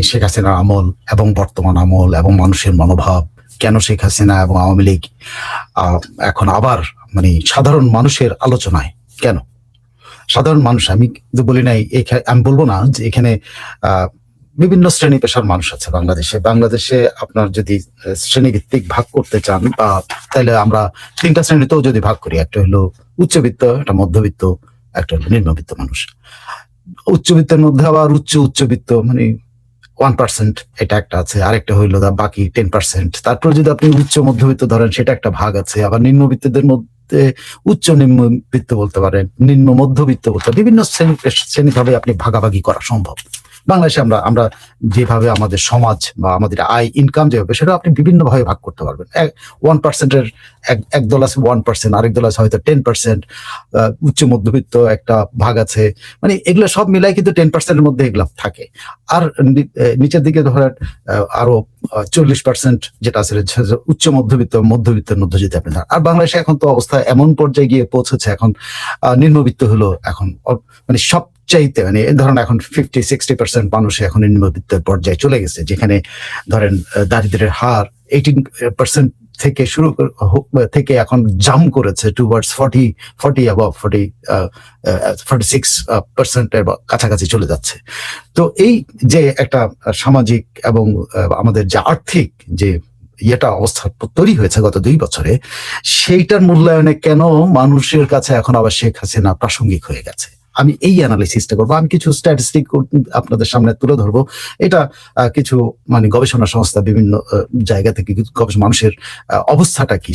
শেখ হাসিনার আমল এবং বর্তমান আমল এবং মানুষের মনোভাব, কেন শেখ হাসিনা এবং আওয়ামী লীগ এখন আবার সাধারণ মানুষের আলোচনায় কেন? সাধারণ মানুষ, আমি কিন্তু বলি নাই, আমি বলবো না যে এখানে বিভিন্ন শ্রেণী পেশার মানুষ আছে বাংলাদেশে আপনার যদি শ্রেণীভিত্তিক ভাগ করতে চান বা তাহলে আমরা 3টা শ্রেণীতেও যদি ভাগ করি, একটা হলো উচ্চবিত্ত, একটা মধ্যবিত্ত, একটা হলো নিম্নবিত্ত মানুষ। উচ্চবিত্তের মধ্যে আবার উচ্চবিত্ত 1% এটা একটা আছে, আরেকটা হইলো বাকি 10%। তারপর যদি আপনি উচ্চ মধ্যবিত্ত ধরেন, সেটা একটা ভাগ আছে। আবার নিম্নবিত্তদের মধ্যে উচ্চ নিম্নবিত্ত বলতে পারেন, নিম্ন মধ্যবিত্ত বলতে পারেন, বিভিন্ন শ্রেণীভাবে আপনি ভাগাভাগি করা সম্ভব। বাংলাদেশে আমরা যেভাবে আমাদের সমাজ বা আমাদের আয় ইনকাম যেভাবে, সেটা আপনি বিভিন্ন ভাবে ভাগ করতে পারবেন। 1%-এর এক দল আছে 1%, আরেক দল আছে হয়তো 10%, উচ্চ মধ্যবিত্ত একটা ভাগ আছে। এগুলো সব মিলাই কিন্তু 10%-এর মধ্যে এগুলো থাকে। আর নিচের দিকে ধরেন আরো 40% যেটা আছে উচ্চ মধ্যবিত্তের মধ্যে যদি আপনি ধরেন। আর বাংলাদেশে এখন তো অবস্থা এমন পর্যায়ে গিয়ে পৌঁছেছে, এখন নিম্নবিত্ত হলো এখন সবচাইতে ধরেন এখন 50-60% মানুষ এখন নিম্নবিত্তের পর্যায়ে চলে গেছে, যেখানে ধরেন দারিদ্র্যের হার 18% থেকে শুরু থেকে এখন জাম্প করেছে টুয়ার্ডস 46% কাছাকাছি চলে যাচ্ছে। তো এই যে একটা সামাজিক এবং আমাদের যে আর্থিক যে অবস্থা তৈরি হয়েছে গত 2 বছরে, সেইটার মূল্যায়নে কেন মানুষের কাছে এখন আবার শেখ হাসিনা প্রাসঙ্গিক হয়ে গেছে, আমি এই অ্যানালিসিসটা করবো। আমি কিছু স্ট্যাটিস্টিক আপনাদের সামনে তুলে ধরবো। এটা কিছু গবেষণা সংস্থা বিভিন্ন জায়গা থেকে মানুষের অবস্থাটা কি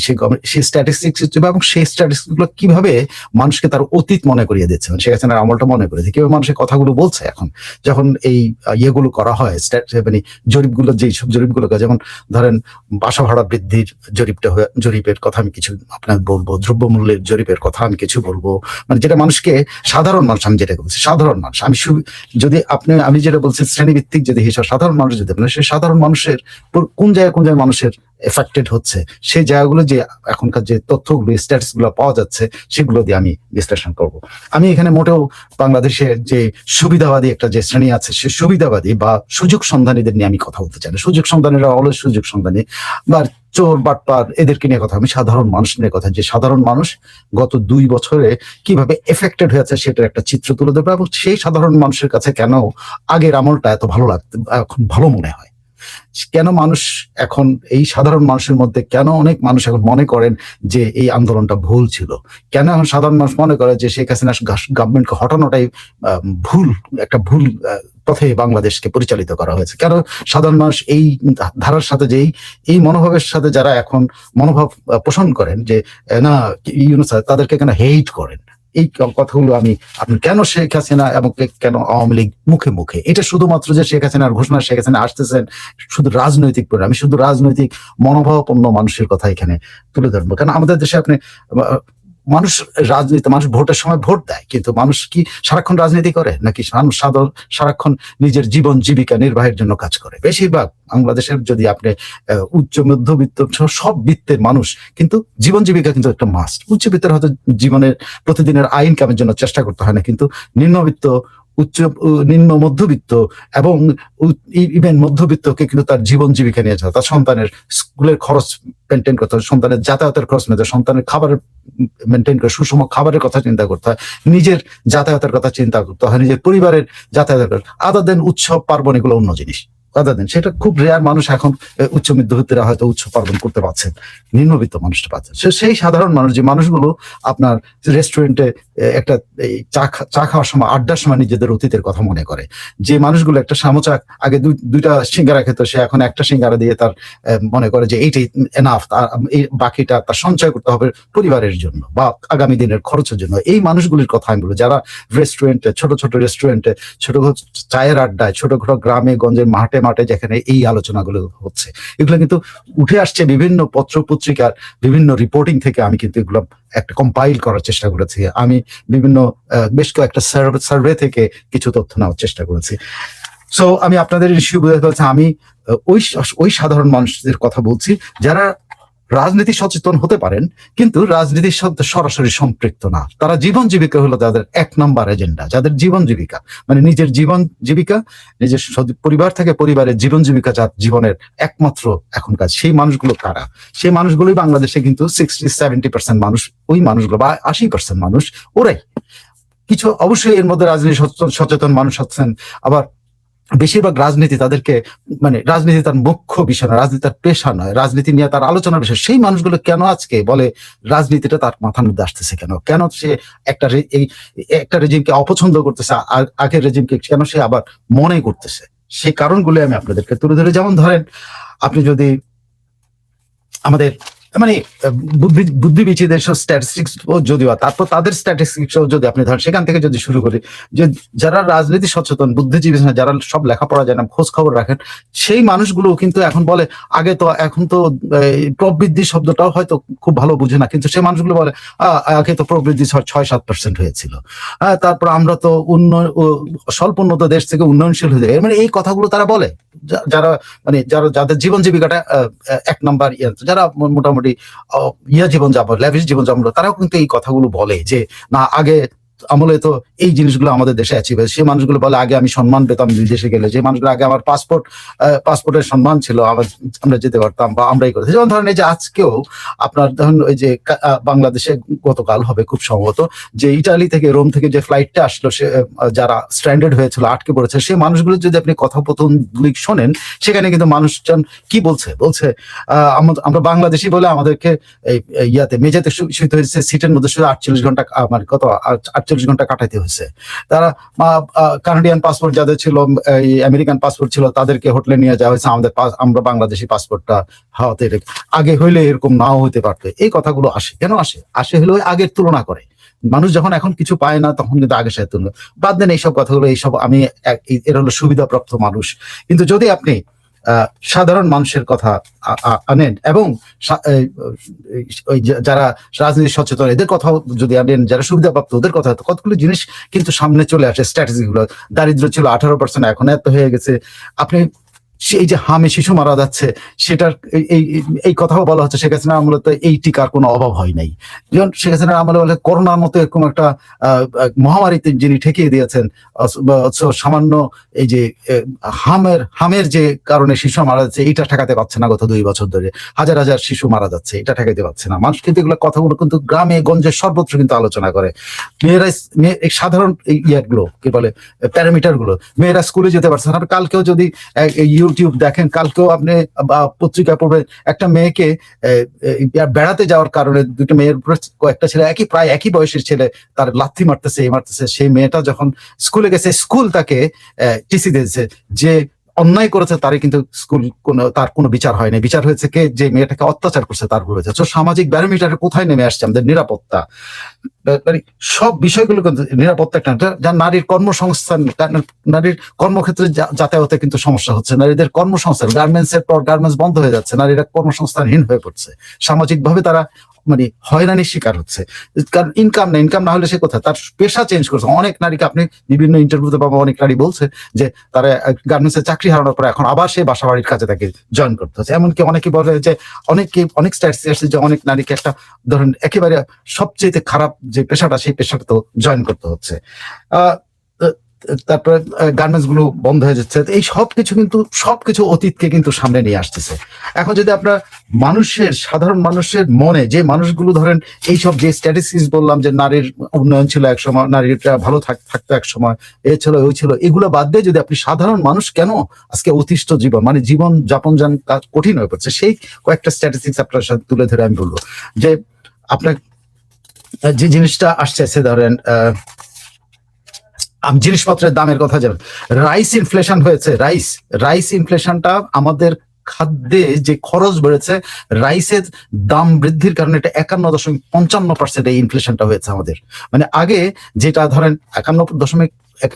সেই স্ট্যাটিস্টিক্স এবং সেই স্ট্যাটিস্টিক্স গুলো কিভাবে মানুষকে তার অতীত মনে করিয়ে দিচ্ছে, শেখ হাসিনার আমলটা মনে করে দিচ্ছে, কিভাবে মানুষের কথাগুলো বলছে এখন যখন এই ইয়েগুলো করা হয়, জরিপগুলো, যেই সব জরিপগুলো, যেমন ধরেন বাসা ভাড়া বৃদ্ধির জরিপের কথা আমি কিছু আপনার বলবো, দ্রব্যমূল্যের জরিপের কথা আমি কিছু বলবো, যেটা মানুষকে সাধারণ মানুষ, আমি যেটা বলছি সাধারণ মানুষ, যদি আমি যেটা বলছি শ্রেণীভিত্তিক যদি হিসাব, সাধারণ মানুষ যদি সেই সাধারণ মানুষের কোন জায়গায় মানুষের এফেক্টেড হচ্ছে, সেই জায়গাগুলো যে এখনকার যে তথ্যগুলো স্ট্যাটিস্টিক্স গুলো পাওয়া যাচ্ছে, সেগুলো দিয়ে আমি বিশ্লেষণ করব। আমি এখানে মোটেও বাংলাদেশের যে সুবিধাবাদী একটা যে শ্রেণী আছে, সে সুবিধাবাদী বা সুযোগ সন্ধানীদের নিয়ে আমি কথা বলতে চাই না। সুযোগ সন্ধানীরা অলওয়েজ সুযোগ সন্ধানী বা চোর বাটপার, এদেরকে নিয়ে কথা, আমি সাধারণ মানুষ নিয়ে কথা, যে সাধারণ মানুষ গত 2 বছরে কিভাবে এফেক্টেড হয়েছে সেটার একটা চিত্র তুলে ধরবে, এবং সেই সাধারণ মানুষের কাছে কেন আগের আমলটা এত ভালো লাগতে, এখন ভালো মনে হয়, কেন মানুষ এখন এই সাধারণ মানুষের মধ্যে, কেন অনেক মানুষ এখন মনে করেন যে এই আন্দোলনটা ভুল ছিল, কেন এখন সাধারণ মানুষ মনে করে যে শেখ হাসিনা গভর্নমেন্টকে হটানোটাই একটা ভুল পথে বাংলাদেশকে পরিচালিত করা হয়েছে, কেন সাধারণ মানুষ এই ধারার সাথে, যে এই মনোভাবের সাথে যারা এখন মনোভাব পোষণ করেন যে না ইউনূস তাদেরকে কেন হেইট করেন। এই কথাগুলো আপনি কেন শেখ হাসিনা এবং কেন আওয়ামী লীগ মুখে মুখে, এটা শুধুমাত্র যে শেখ হাসিনার ঘোষণা, শেখ হাসিনা আসতেছেন শুধু রাজনৈতিক পরে, আমি শুধু রাজনৈতিক মনোভাবাপন্ন মানুষের কথা এখানে তুলে ধরবো। কারণ আমাদের দেশে মানুষ রাজনীতি, মানুষ ভোটের সময় ভোট দেয়, কিন্তু মানুষ কি সারাক্ষণ রাজনীতি করে নাকি সারাক্ষণ নিজের জীবন জীবিকা নির্বাহের জন্য কাজ করে? বেশিরভাগ বাংলাদেশের যদি আপনি উচ্চ মধ্যবিত্ত সব বৃত্তের মানুষ, কিন্তু জীবন জীবিকা কিন্তু একটা মাস্ট। উচ্চবিত্তের হয়তো জীবনের প্রতিদিনের আয় ইনকামের জন্য চেষ্টা করতে হয় না, কিন্তু নিম্নবিত্ত, নিম্ন মধ্যবিত্ত এবং ইভেন মধ্যবিত্তকে কিন্তু তার জীবন জীবিকা নিয়ে যায়, তার সন্তানের স্কুলের খরচ মেনটেন করতে হয়, সন্তানের যাতায়াতের খরচ মেনটেন, সন্তানের খাবারের মেনটেন করে সুষম খাবারের কথা চিন্তা করতে হয়, নিজের যাতায়াতের কথা চিন্তা করতে হয়, নিজের পরিবারের যাতায়াতের, আদার দেন উৎসব পার্বণ, এগুলো অন্য জিনিস। সেটা খুব রেয়ার মানুষ এখন উচ্চ মধ্যবিত্তরা হয়তো উৎসব পার্বণ করতে পারছেন, নিম্নবিত্ত মানুষটা পাচ্ছেন। সেই সাধারণ মানুষ, যে মানুষগুলো আপনার রেস্টুরেন্টে একটা চা খাওয়ার সময়, আড্ডার সময় নিজেদের অতীতের কথা মনে করে, যে মানুষগুলো একটা সামোচা আগে 2টা সিঙ্গারা খেত, সে এখন একটা সিঙ্গারা দিয়ে তার মনে করে যে এইটাই এনাফ, এই বাকিটা তার সঞ্চয় করতে হবে পরিবারের জন্য বা আগামী দিনের খরচের জন্য। এই মানুষগুলির কথা আমি বলবো, যারা রেস্টুরেন্টে, ছোট ছোট রেস্টুরেন্টে, ছোট চায়ের আড্ডায়, ছোটখাটো গ্রামে গঞ্জে, মাঠে যেখানে এই আলোচনাগুলো হচ্ছে, এগুলো কিন্তু উঠে আসছে বিভিন্ন পত্র পত্রিকার বিভিন্ন রিপোর্টিং থেকে। আমি কিন্তু এগুলো একটা কম্পাইল করার চেষ্টা করেছি, আমি বিভিন্ন বেশ কয়েকটা সার্ভে থেকে কিছু তথ্য নেওয়ার চেষ্টা করেছি। সো আমি আপনাদের ইস্যু বুঝতে পারছি, আমি ওই সাধারণ মানুষদের কথা বলছি যারা রাজনীতি সচেতন হতে পারেন, কিন্তু রাজনীতির সাথে সরাসরি সম্পৃক্ত না। তারা জীবন জীবিকা হলো তাদের 1 নাম্বার এজেন্ডা। যাদের জীবন জীবিকা মানে নিজের জীবন জীবিকা, নিজের পরিবার থেকে পরিবারের জীবন জীবিকা যার জীবনের একমাত্র এখন কাজ, সেই মানুষগুলো কারা? সেই মানুষগুলোই বাংলাদেশে কিন্তু 60-70% মানুষ, ওই মানুষগুলো বা 80% মানুষ ওরাই। কিছু অবশ্যই এর মধ্যে রাজনীতি সচেতন মানুষ আছেন, আবার বেশিরভাগ রাজনীতি তাদেরকে মানে রাজনীতি তার মুখ্য বিষয় নয়, রাজনীতি তার পেশা নয়, রাজনীতি নিয়ে তার আলোচনার বিষয়। সেই মানুষগুলো কেন আজকে বলে রাজনীতিটা তার মাথার মধ্যে আসতেছে কেন? কেন সে একটা রেজিমকে অপছন্দ করতেছে, আগের রেজিমকে কেন সে আবার মনে করতেছে? সেই কারণগুলো আমি আপনাদেরকে তুলে ধরে, যেমন ধরেন আপনি যদি আমাদের মানে বুদ্ধিবীচিদের স্ট্যাটিস্টিক্স যদিও, তারপর তাদের স্ট্যাটিস্টিক্স যদি আপনি ধরেন, সেখান থেকে যদি শুরু করি, যে যারা রাজনীতি সচেতন বুদ্ধিজীবী, যারা সব লেখাপড়া জানে, খোঁজ খবর রাখেন, সেই মানুষগুলো কিন্তু এখন বলে এখন তো প্রবৃদ্ধি শব্দটাও হয়তো খুব ভালো বুঝে না, কিন্তু সেই মানুষগুলো বলে আগে তো প্রবৃদ্ধি 6-7% হয়েছিল, তারপর আমরা তো স্বল্প উন্নত দেশ থেকে উন্নয়নশীল হয়ে যায়, মানে এই কথাগুলো তারা বলে। যারা মানে যাদের জীবন জীবিকাটা 1 নাম্বার যারা মোটামুটি জীবনযাপন, ল্যাভিশ জীবনযাপন, তারাও কিন্তু এই কথাগুলো বলে যে না, আগে আমলে তো এই জিনিসগুলো আমাদের দেশে অ্যাচিভ হয়েছে। সেই মানুষগুলো বলে আগে আমি সম্মান পেতাম বিদেশে গেলে, যে মানুষগুলো আগে আমার পাসপোর্টের সম্মান ছিল, আমরা যেতে পারতাম বা আমরাই করেছি। যেমন ধরেন এই যে আজকেও আপনার ধরেন ওই যে বাংলাদেশে গতকাল হবে খুব সম্ভবত, যে ইটালি থেকে রোম থেকে যে ফ্লাইটটা আসলো, সে যারা স্ট্র্যান্ডেড হয়েছিল, আটকে পড়েছে, সেই মানুষগুলো যদি আপনি কথোপকথনগুলি শোনেন, সেখানে কিন্তু মানুষজন কি বলছে আমরা বাংলাদেশি বলে আমাদেরকে মেঝেতে শুতে হয়েছে, সিটের মধ্যে শুধু 48 ঘন্টা মানে 48 ঘন্টা কাটাইতে হয়েছে। তারা কানাডিয়ান পাসপোর্ট যাদের ছিল, আমেরিকান পাসপোর্ট ছিল, তাদেরকে হোটেলে নিয়ে যাওয়া হয়েছে, আমরা বাংলাদেশি পাসপোর্টটা হাওয়াতে রেখে। আগে হইলে এরকম নাও হতে পারতো। এই কথাগুলো আসে কেন? আসে হলো আগের তুলনা করে। মানুষ যখন এখন কিছু পায় না, তখন কিন্তু আগের সাথে তুলনা। বাদ দেন এইসব কথাগুলো, এইসব আমি এর হলো সুবিধাপ্রাপ্ত মানুষ। কিন্তু যদি আপনি সাধারণ মানুষের কথা আনেন এবং যারা রাজনীতি সচেতন এদের কথাও যদি আনেন, যারা সুবিধাপ্রাপ্ত ওদের কথা, কতগুলো জিনিস কিন্তু সামনে চলে আসে। স্ট্র্যাটেজি গুলো, দারিদ্র ছিল 18%, এখন এত হয়ে গেছে। আপনি সেই যে হামে শিশু মারা যাচ্ছে, সেটার এই কথাও বলা হচ্ছে শেখ হাসিনার আমলে তো এই টিকার কোনো অভাব হয় নাই। যেমন শেখ হাসিনার আমলে বলে করোনার মতো এরকম একটা মহামারীতে যিনি ঠেকিয়ে দিয়েছেন, সামান্য এই যে হামের যে কারণে শিশু মারা যাচ্ছে, এটা ঠেকাতে পারছে না। গত 2 বছর ধরে হাজার হাজার শিশু মারা যাচ্ছে, এটা ঠেকাতে পারছে না। মানুষ কিন্তু এগুলো কথাগুলো কিন্তু গ্রামে গঞ্জে সর্বত্র কিন্তু আলোচনা করে। মেয়েরা সাধারণ ইয়াগুলো কি বলে প্যারামিটার গুলো, মেয়েরা স্কুলে যেতে পারছে না। কালকেও যদি ইউটিউব দেখেন, কালকেও আপনি পত্রিকা পড়বেন, একটা মেয়েকে বেড়াতে যাওয়ার কারণে, দুটো মেয়ের উপরে কয়েকটা ছেলে প্রায় একই বয়সের ছেলে তার লাথি মারতেছে, সেই মেয়েটা যখন স্কুলে গেছে, স্কুল তাকে টিসি দিয়েছে। যে অন্যায় করেছে তারই কিন্তু তার কোনো বিচার হয়নি। বিচার হয়েছে কে? যে মেয়েটাকে অত্যাচার করছে তার উপরে। সামাজিক ব্যারোমিটারে কোথায় নেমে আসছে আমাদের নিরাপত্তা? মানে সব বিষয়গুলো কিন্তু নিরাপত্তা একটা, যার নারীর কর্মসংস্থান, নারীর কর্মক্ষেত্রে যাতায়াতে কিন্তু সমস্যা হচ্ছে, নারীদের কর্মসংস্থান, গার্মেন্টসের পর গার্মেন্টস বন্ধ হয়ে যাচ্ছে, নারীরা কর্মসংস্থানহীন হয়ে পড়ছে, সামাজিক ভাবে তারা মানে হয়রানির শিকার হচ্ছে। কারণ ইনকাম না হলে সে কোথায়? তার পেশা চেঞ্জ করছে। অনেক নারীকে আপনি বিভিন্ন ইন্টারভিউতে পাবো, অনেক নারী বলছে যে তারা গার্মেন্টসের চাকরি হারানোর পরে এখন আবার সে বাসা বাড়ির কাজে তাকে জয়েন করতে হচ্ছে। এমনকি অনেকে বলে যে অনেক স্ট্যাটিস্টিক্স আসছে যে অনেক নারীকে একটা ধরেন একেবারে সবচেয়ে খারাপ যে পেশাটা, সেই পেশাটা তো জয়েন করতে হচ্ছে। তারপরে গার্মেন্টস গুলো বন্ধ হয়ে যাচ্ছে। এই সবকিছু অতীতকে কিন্তু সামনে নিয়ে আসতেছে। এখন যদি আপনার সাধারণ মানুষের মনে, যে মানুষগুলো ধরেন এইসব যে স্ট্যাটিস্টিক্স বললাম, যে নারীর উন্নয়ন ছিল এক সময়, নারীরা ভালো থাকতো এক সময়, ওই ছিল, এগুলো বাদ দিয়ে যদি আপনি সাধারণ মানুষ কেন আজকে অতিষ্ঠ জীবন, মানে জীবন যাপন কঠিন হয়ে পড়ছে, সেই কয়েকটা স্ট্যাটিস্টিক্স আপনার সাথে তুলে ধরে আমি বলবো। যে আপনার যে জিনিসটা আসছে, ধরেন জিনিসপত্রের দামের কথা জানেন, রাইস ইনফ্লেশন হয়েছে। রাইস ইনফ্লেশনটা আমাদের খাদ্যে যে খরচ বেড়েছে, রাইসের দাম বৃদ্ধির কারণে এটা 51.55% এই ইনফ্লেশনটা হয়েছে আমাদের। মানে আগে যেটা ধরেন 51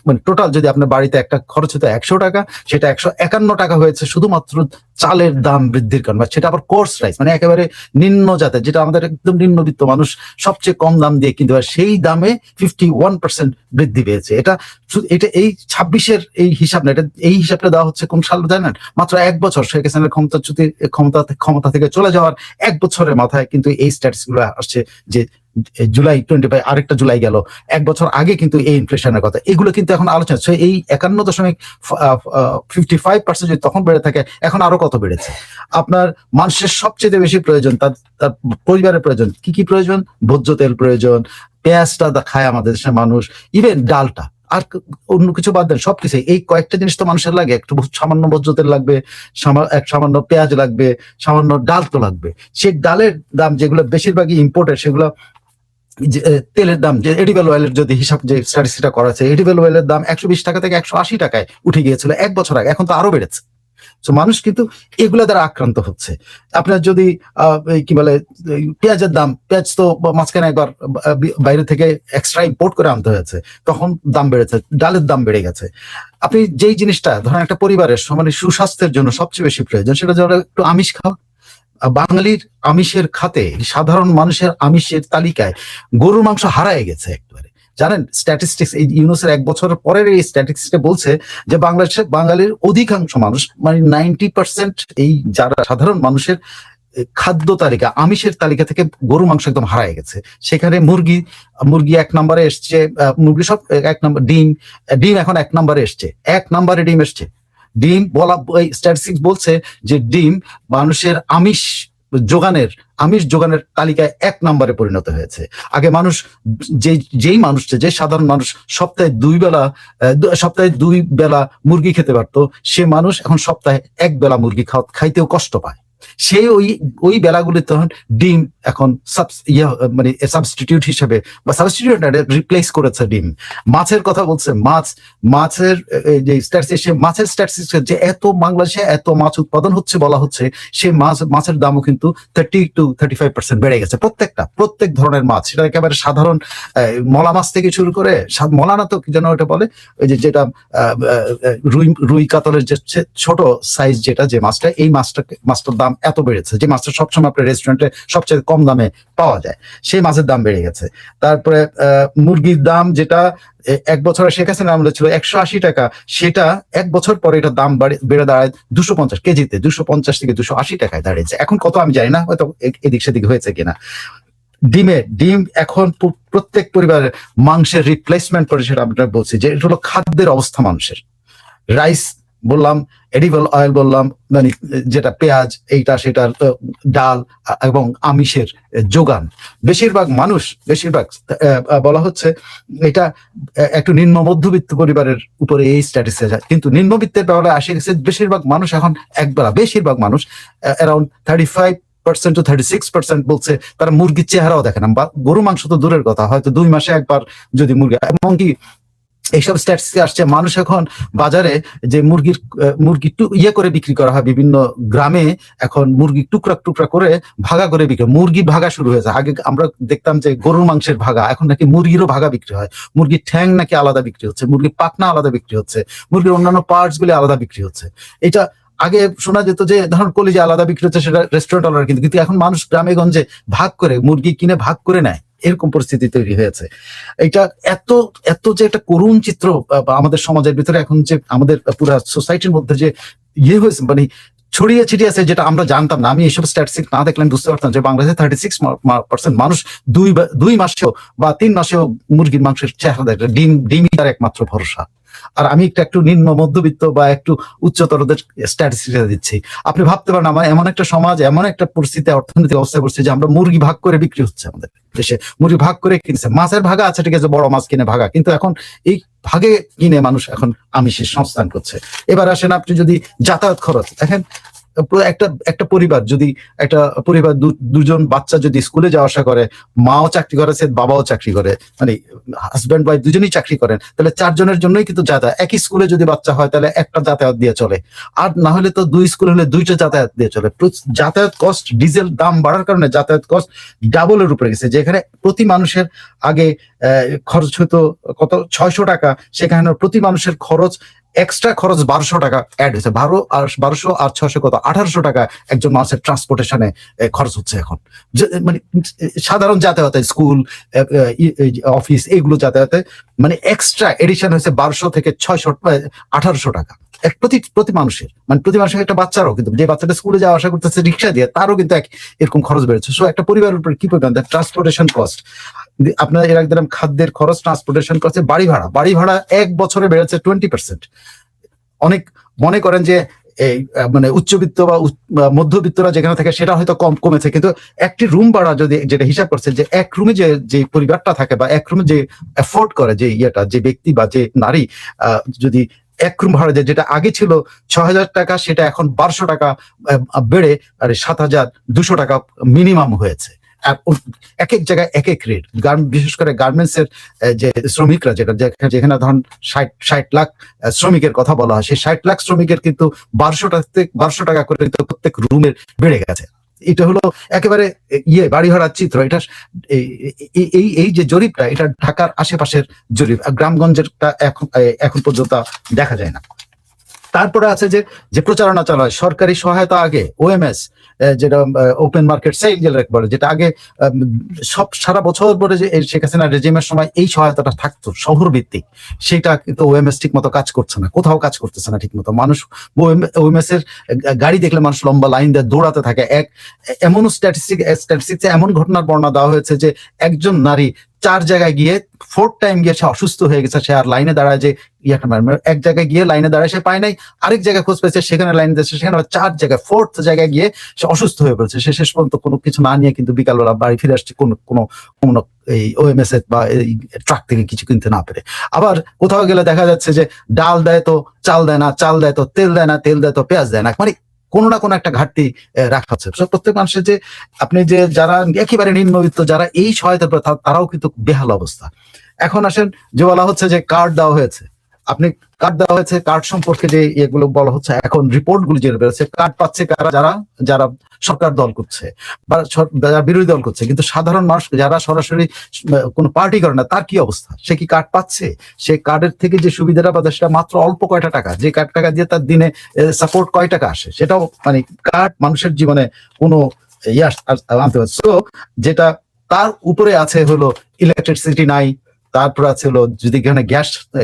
মানে টোটাল যদি আপনার বাড়িতে একটা খরচ হতো 100 টাকা, সেটা 151 টাকা হয়েছে শুধুমাত্র চালের দাম বৃদ্ধির কারণে। সেটা আবার কোর্স রাইস, মানে একেবারে নিম্ন জাতের, যেটা আমাদের একদম নিম্নবিত্ত মানুষ সবচেয়ে কম দাম দিয়ে কিনতে পারে, সেই দামে 51% বৃদ্ধি পেয়েছে। এটা এই 26-এর এই হিসাব না, এটা এই হিসাবটা দেওয়া হচ্ছে কোন সাল জানেন? মাত্র 1 বছর শেখ হাসিনার ক্ষমতা থেকে চলে যাওয়ার 1 বছরের মাথায় কিন্তু এই স্ট্যাটিস্টিক্স গুলো আসছে, যে জুলাই 25 আরেকটা জুলাই গেল, 1 বছর আগে কিন্তু এই ইনফ্লেশনের কথা, এগুলো কিন্তু এখন আলোচনা হচ্ছে। এই 51.55% যদি তখন বেড়ে থাকে, এখন আরো কত বেড়েছে। আপনার মানুষের সবচেয়ে বেশি প্রয়োজন, তার পরিবারের প্রয়োজন কি কি প্রয়োজন? ভোজ্য তেল প্রয়োজন, পেঁয়াজটা খায় আমাদের দেশের মানুষ, ইভেন ডালটা, আর অন্য কিছু বাদ দেন, সবকিছু এই কয়েকটা জিনিস তো মানুষের লাগে। একটু সামান্য ভোজ্য তেল লাগবে, সামান্য পেঁয়াজ লাগবে, সামান্য ডাল তো লাগবে। সেই ডালের দাম যেগুলো বেশিরভাগই ইম্পোর্টেড, সেগুলো তেলের দাম, যে এডিবল অয়েলের যদি হিসাব, যে স্ট্যাটিস্টিক্সটা করা আছে, এডিবল অয়েলের দাম 120 টাকা থেকে 180 টাকায় উঠে গিয়েছিল 1 বছর আগে, এখন তো আরো বেড়েছে। তো মানুষ কিন্তু এগুলা দ্বারা আক্রান্ত হচ্ছে। আপনার যদি কি বলে পেঁয়াজের দাম, পেঁয়াজ তো মাঝখানে একবার বাইরে থেকে এক্সট্রা ইম্পোর্ট করে আনতে হয়েছে, তখন দাম বেড়েছে, ডালের দাম বেড়ে গেছে। আপনি যেই জিনিসটা ধরেন একটা পরিবারের মানে সুস্বাস্থ্যের জন্য সবচেয়ে বেশি প্রয়োজন, সেটা যেন একটু আমিষ খাওয়া। বাঙালির আমিষের খাতে, সাধারণ মানুষের আমিষের তালিকায় গরুর মাংস হারায় গেছে একবারে। জানেন স্ট্যাটিস্টিক্স, এই ইউনুসের 1 বছর পরের এই স্ট্যাটিস্টিক্সটা বলছে যে বাঙালির অধিকাংশ মানুষ, মানে 90% এই যারা সাধারণ মানুষের খাদ্য তালিকা, আমিষের তালিকা থেকে গরু মাংস একদম হারায় গেছে। সেখানে মুরগি 1 নম্বরে এসছে, মুরগি সব 1 নম্বর, ডিম এখন 1 নম্বরে এসছে, 1 নম্বরে ডিম এসছে। ডিম বলা, স্ট্যাটিস্টিক্স বলছে যে ডিম মানুষের আমিষ যোগানের তালিকায় 1 নম্বরে পরিণত হয়েছে। আগে মানুষ, যে সাধারণ মানুষ সপ্তাহে 2 বেলা মুরগি খেতে পারতো, সে মানুষ এখন সপ্তাহে 1 বেলা মুরগি খাইতেও কষ্ট পায়। সেই ওই বেলাগুলি তখন ডিম এখন মানে সাবস্টিটিউট হিসেবে, বা সাবস্টিটিউট রিপ্লেস করেছে ডিম। মাছের কথা বলছে, মাছের যে স্ট্যাটিস্টিক্স, মাছের স্ট্যাটিস্টিক্স, যে এত বাংলাদেশে এত মাছ উৎপাদন হচ্ছে বলা হচ্ছে, সেই মাছের দামও কিন্তু 30 to 35% বেড়ে গেছে। প্রত্যেক ধরনের মাছ, সেটা একেবারে সাধারণ মলা মাছ থেকে শুরু করে, মলা না তো কি যেন ওটা বলে, ওই যেটা রুই কাতলের যে ছোট সাইজ, যেটা যে মাছটা, এই মাছটার দাম এত বেড়েছে, যে মাছটা সবসময় আপনার রেস্টুরেন্টে সবচেয়ে কম দামে পাওয়া যায়, সেই মাছের দাম বেড়ে গেছে। তারপরে মুরগির দাম, যেটা 1 বছরে শেখ হাসিনার আমলে ছিল 180 টাকা, সেটা 1 বছর পরে এটার দাম বেড়ে দাঁড়ায় 250 কেজিতে, 250 থেকে 280 টাকায় দাঁড়িয়েছে। এখন কত আমি জানি না, হয়তো এদিক সেদিক হয়েছে কিনা। ডিম এখন প্রত্যেক পরিবারের মাংসের রিপ্লেসমেন্ট করে, সেটা আমরা বলছি যে এটা হলো খাদ্যের অবস্থা মানুষের। রাইস বললাম, এডিবল অয়েল বললাম, মানে যেটা পেঁয়াজ, এইটা সেটা, ডাল এবং আমিষের যোগান, বেশিরভাগ বলা হচ্ছে এটা একটু নিম্ন মধ্যবিত্ত পরিবারের উপরে এই স্ট্যাটিস্টিক্স। কিন্তু নিম্নবিত্তের ব্যাপারে আসে গেছে, বেশিরভাগ মানুষ এখন বেশিরভাগ মানুষ অ্যারাউন্ড 35% to 36% বলছে তারা মুরগির চেহারাও দেখে না, বা গরু মাংস তো দূরের কথা, হয়তো 2 মাসে একবার যদি মুরগি। এমনকি এইসব স্ট্যাটিস্টিক্স আসছে, মানুষ এখন বাজারে যে মুরগি করে বিক্রি করা হয়, বিভিন্ন গ্রামে এখন মুরগি টুকরা করে ভাগা করে বিক্রি, মুরগি ভাগা শুরু হয়েছে। আগে আমরা দেখতাম যে গরুর মাংসের ভাগা, এখন নাকি মুরগিরও ভাগা বিক্রি হয়। মুরগির ঠ্যাং নাকি আলাদা বিক্রি হচ্ছে, মুরগির পাখনা আলাদা বিক্রি হচ্ছে, মুরগির অন্যান্য পার্টস গুলি আলাদা বিক্রি হচ্ছে। এটা আগে শোনা যেত যে ধরুন কলিজা আলাদা বিক্রি হচ্ছে, সেটা রেস্টুরেন্ট আলাদা, কিন্তু এখন মানুষ গ্রামে গঞ্জে ভাগ করে মুরগি কিনে ভাগ করে নেয়, এরকম পরিস্থিতি তৈরি হয়েছে। এটা এত যে একটা করুণ চিত্র আমাদের সমাজের ভিতরে এখন, যে আমাদের পুরো সোসাইটির মধ্যে যে হয়েছে, মানে ছড়িয়ে ছিটিয়ে আছে, যেটা আমরা জানতাম না। আমি এইসব স্ট্যাটিস্টিক্স না দেখলে বুঝতে পারতাম যে বাংলাদেশে 36% মানুষ 2 মাসেও বা 3 মাসেও মুরগির মাংসের চেহারা দেখে, ডিমই তার একমাত্র ভরসা। আর আমি একটু নিম্ন মধ্যবিত্ত বা একটু উচ্চতরদের স্ট্যাটিস্টিক্স দিচ্ছি। আপনি ভাবতে পারেন, আমার এমন একটা সমাজ, এমন একটা পরিস্থিতি, অর্থনৈতিক অবস্থায় পড়ছে যে আমরা মুরগি ভাগ করে বিক্রি হচ্ছে, আমাদের দেশে মুরগি ভাগ করে কিনছে। মাছের ভাগা আছে, ঠিক আছে, বড় মাছ কিনে ভাগা, কিন্তু এখন এই ভাগে কিনে মানুষ এখন আমিষের সংস্থান করছে। এবার আসেন, আপনি যদি যাতায়াত খরচ দেখেন, একটা একটা পরিবার যদি দুজন বাচ্চা যদি স্কুলে যাওয়া আসা করে, মাও চাকরি করেছে, বাবাও চাকরি করে, মানে হাজব্যান্ড ওয়াইফ দুজনেই চাকরি করেন, তাহলে 4 জনের জন্যই কিন্তু যাতায়াত, একই স্কুলে যদি বাচ্চা হয় তাহলে একটা যাতায়াত দিয়ে চলে, আর না হলে তো 2 স্কুল হলে 2টা যাতায়াত দিয়ে চলে। যাতায়াত কস্ট, ডিজেল দাম বাড়ার কারণে যাতায়াত কস্ট ডাবলের উপরে গেছে। যেখানে প্রতি মানুষের আগে খরচ হতো কত 600 টাকা, সেখানে প্রতি মানুষের খরচ এক্সট্রা খরচ 1200 টাকা অ্যাড হয়েছে। 1200 আর 600 কত 1800 টাকা একজন মানুষের ট্রান্সপোর্টেশনে খরচ হচ্ছে এখন। মানে সাধারণ যাতায়াতে, স্কুল, অফিস, এগুলো যাতায়াতে মানে এক্সট্রা এডিশন হয়েছে 1200 থেকে 600 1800 টাকা প্রতি মানুষের। মানে প্রতি মানুষের একটা বাচ্চারও কিন্তু, যে বাচ্চাটা স্কুলে যাওয়া আসা করতেছে রিক্সা দিয়ে, তারও কিন্তু এরকম খরচ বেড়েছে। সো একটা পরিবারের উপর কি পরিমাণ ট্রান্সপোর্টেশন কস্ট, আপনার এর আগে দিলাম খাদ্যের খরচ, ট্রান্সপোর্টেশন কস্ট, বাড়ি ভাড়া 1 বছরে বেড়েছে 20%। অনেক মনে করেন যে এই মানে উচ্চবিত্ত বা মধ্যবিত্তরা যেখানে থাকে সেটা হয়তো কমেছে, কিন্তু একটি রুম ভাড়া যদি, যেটা হিসাব করছে যে এক রুমে যে পরিবারটা থাকে বা এক রুমে যে এফোর্ড করে, যে যে ব্যক্তি বা যে নারী যদি এক রুম ভাড়া দেয়, যেটা আগে ছিল 6000 টাকা, সেটা এখন 1200 টাকা বেড়ে 7200 টাকা মিনিমাম হয়েছে। এক এক জায়গায় এক এক রেট। বিশেষ করে গার্মেন্টস এর যে শ্রমিকরা, যেখানে ধরুন 60 লাখ শ্রমিকের কথা বলা হয়, সেই 60 লাখ শ্রমিকের কিন্তু 1200 টাকা করে প্রত্যেক রুমের বেড়ে গেছে। এটা হলো একেবারে বাড়ি ভাড়ার চিত্র। এটা এই যে জরিপটা, এটা ঢাকার আশেপাশের জরিপ, গ্রামগঞ্জেরটা এখন পর্যন্ত দেখা যায় না। তারপরে আছে যে প্রচারণা চালা হয়, সরকারি সহায়তা আগে ওএমএস, যেটা ওপেন মার্কেট সেল বলে, যেটা আগে সব সারা বছর পরে যে শেখ হাসিনা রেজিমের সময় এই সহায়তাটা থাকতো শহর ভিত্তিক, সেটা কিন্তু ওএমএস ঠিক মতো কাজ করছে না, কোথাও কাজ করতেছে না ঠিক মতো। মানুষ ওএমএস এর গাড়ি দেখলে মানুষ লম্বা লাইন দিয়ে দৌড়াতে থাকে। এমন স্ট্যাটিস্টিক্স এমন ঘটনার বর্ণনা দেওয়া হয়েছে যে একজন নারী 4 জায়গায় গিয়ে 4th টাইম গিয়ে সে অসুস্থ হয়ে গেছে, সে আর লাইনে দাঁড়ায় যে এক জায়গায় গিয়ে লাইনে দাঁড়ায় সে পায় নাই, আরেক জায়গায় খোঁজ পেয়েছে, সেখানে লাইনে দিয়েছে, সেখানে 4 জায়গায় 4th জায়গায় গিয়ে সে অসুস্থ হয়ে পড়েছে। সে শেষ পর্যন্ত কোনো কিছু না নিয়ে কিন্তু বিকালবেলা বাড়ি ফিরে আসছে, কোনো এই ওএমএস বা এই ট্রাক থেকে কিছু কিনতে না পেরে। আবার কোথাও গেলে দেখা যাচ্ছে যে ডাল দেয় তো চাল দেয় না, চাল দেয় তো তেল দেয় না, তেল দেয় তো পেঁয়াজ দেয় না, মানে কোনো না কোনো একটা ঘাটতি রাখা হচ্ছে। প্রত্যেক মানুষের যে আপনি যে যারা একেবারে নিম্নবিত্ত, যারা এই সহায়তার পর, তারাও কিন্তু বেহাল অবস্থা। এখন আসেন যে বলা হচ্ছে যে কার্ড দেওয়া হয়েছে, কার্ড সম্পর্কে যে এগুলো বলা হচ্ছে, এখন রিপোর্ট গুলো যে বেরোচ্ছে, কার্ড পাচ্ছে কারা, যারা সরকার দল করছে বা যারা বিরোধী দল করছে, কিন্তু সাধারণ মানুষ যারা সরাসরি কোনো পার্টি করে না, তার কি অবস্থা? সে কি কার্ড পাচ্ছে? সে কার্ডের থেকে যে সুবিধাটা পাচ্ছে সেটা মাত্র অল্প কয়টা টাকা, যে টাকা দিয়ে তার দিনে সাপোর্ট কয় টাকা আসে, সেটাও মানে কার্ড মানুষের জীবনে কোনো আনতে পারছে। সো যেটা তার উপরে আছে হলো ইলেকট্রিসিটি নাই, তারপর আছে হলো যদি এখানে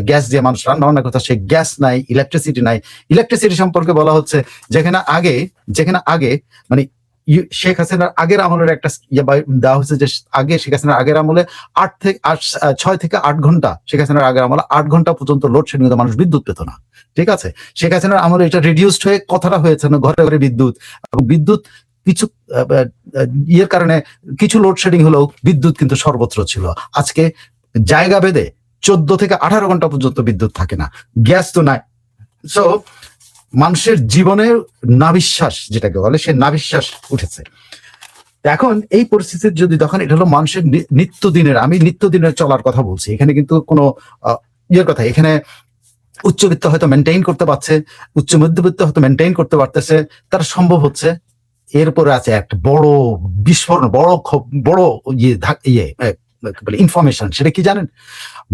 গ্যাস দিয়ে মানুষ রান্না বান্না করতে, সে গ্যাস নাই, ইলেকট্রিসিটি নাই। ইলেকট্রিসিটি সম্পর্কে বলা হচ্ছে যেখানে আগে মানে শেখ হাসিনার আগের আমলের একটা দেওয়া হচ্ছে, যে আগে শেখ হাসিনার আগের আমলে 6 থেকে 8 ঘন্টা, শেখ হাসিনার আগের আমলে 8 ঘন্টা পর্যন্ত লোডশেডিং মানুষ বিদ্যুৎ পেত না। ঠিক আছে, শেখ হাসিনার আমলে এটা রিডিউসড হয়ে কথাটা হয়েছে না, ঘরে ঘরে বিদ্যুৎ, এবং বিদ্যুৎ কিছু কারণে কিছু লোডশেডিং হলেও বিদ্যুৎ কিন্তু সর্বত্র ছিল। আজকে জায়গা ভেদে 14 থেকে 18 ঘন্টা পর্যন্ত বিদ্যুৎ থাকে না, গ্যাস তো নাই। সো মানুষের জীবনের নাভিশ্বাস, যেটাকে বলে, সে নাভিশ্বাস উঠেছে। এখন এই পরিস্থিতির যদি তখন এটা হলো মানুষের নিত্যদিনের চলার কথা বলছি, এখানে কিন্তু কোনো কথা, এখানে উচ্চবিত্ত হয়তো মেনটেইন করতে পারছে, উচ্চ মধ্যবিত্ত হয়তো মেনটেইন করতে পারতেছে, তার সম্ভব হচ্ছে। এরপরে আছে একটা বড় বিস্ফোরণ, বড় ইনফরমেশন, সেটা কি জানেন?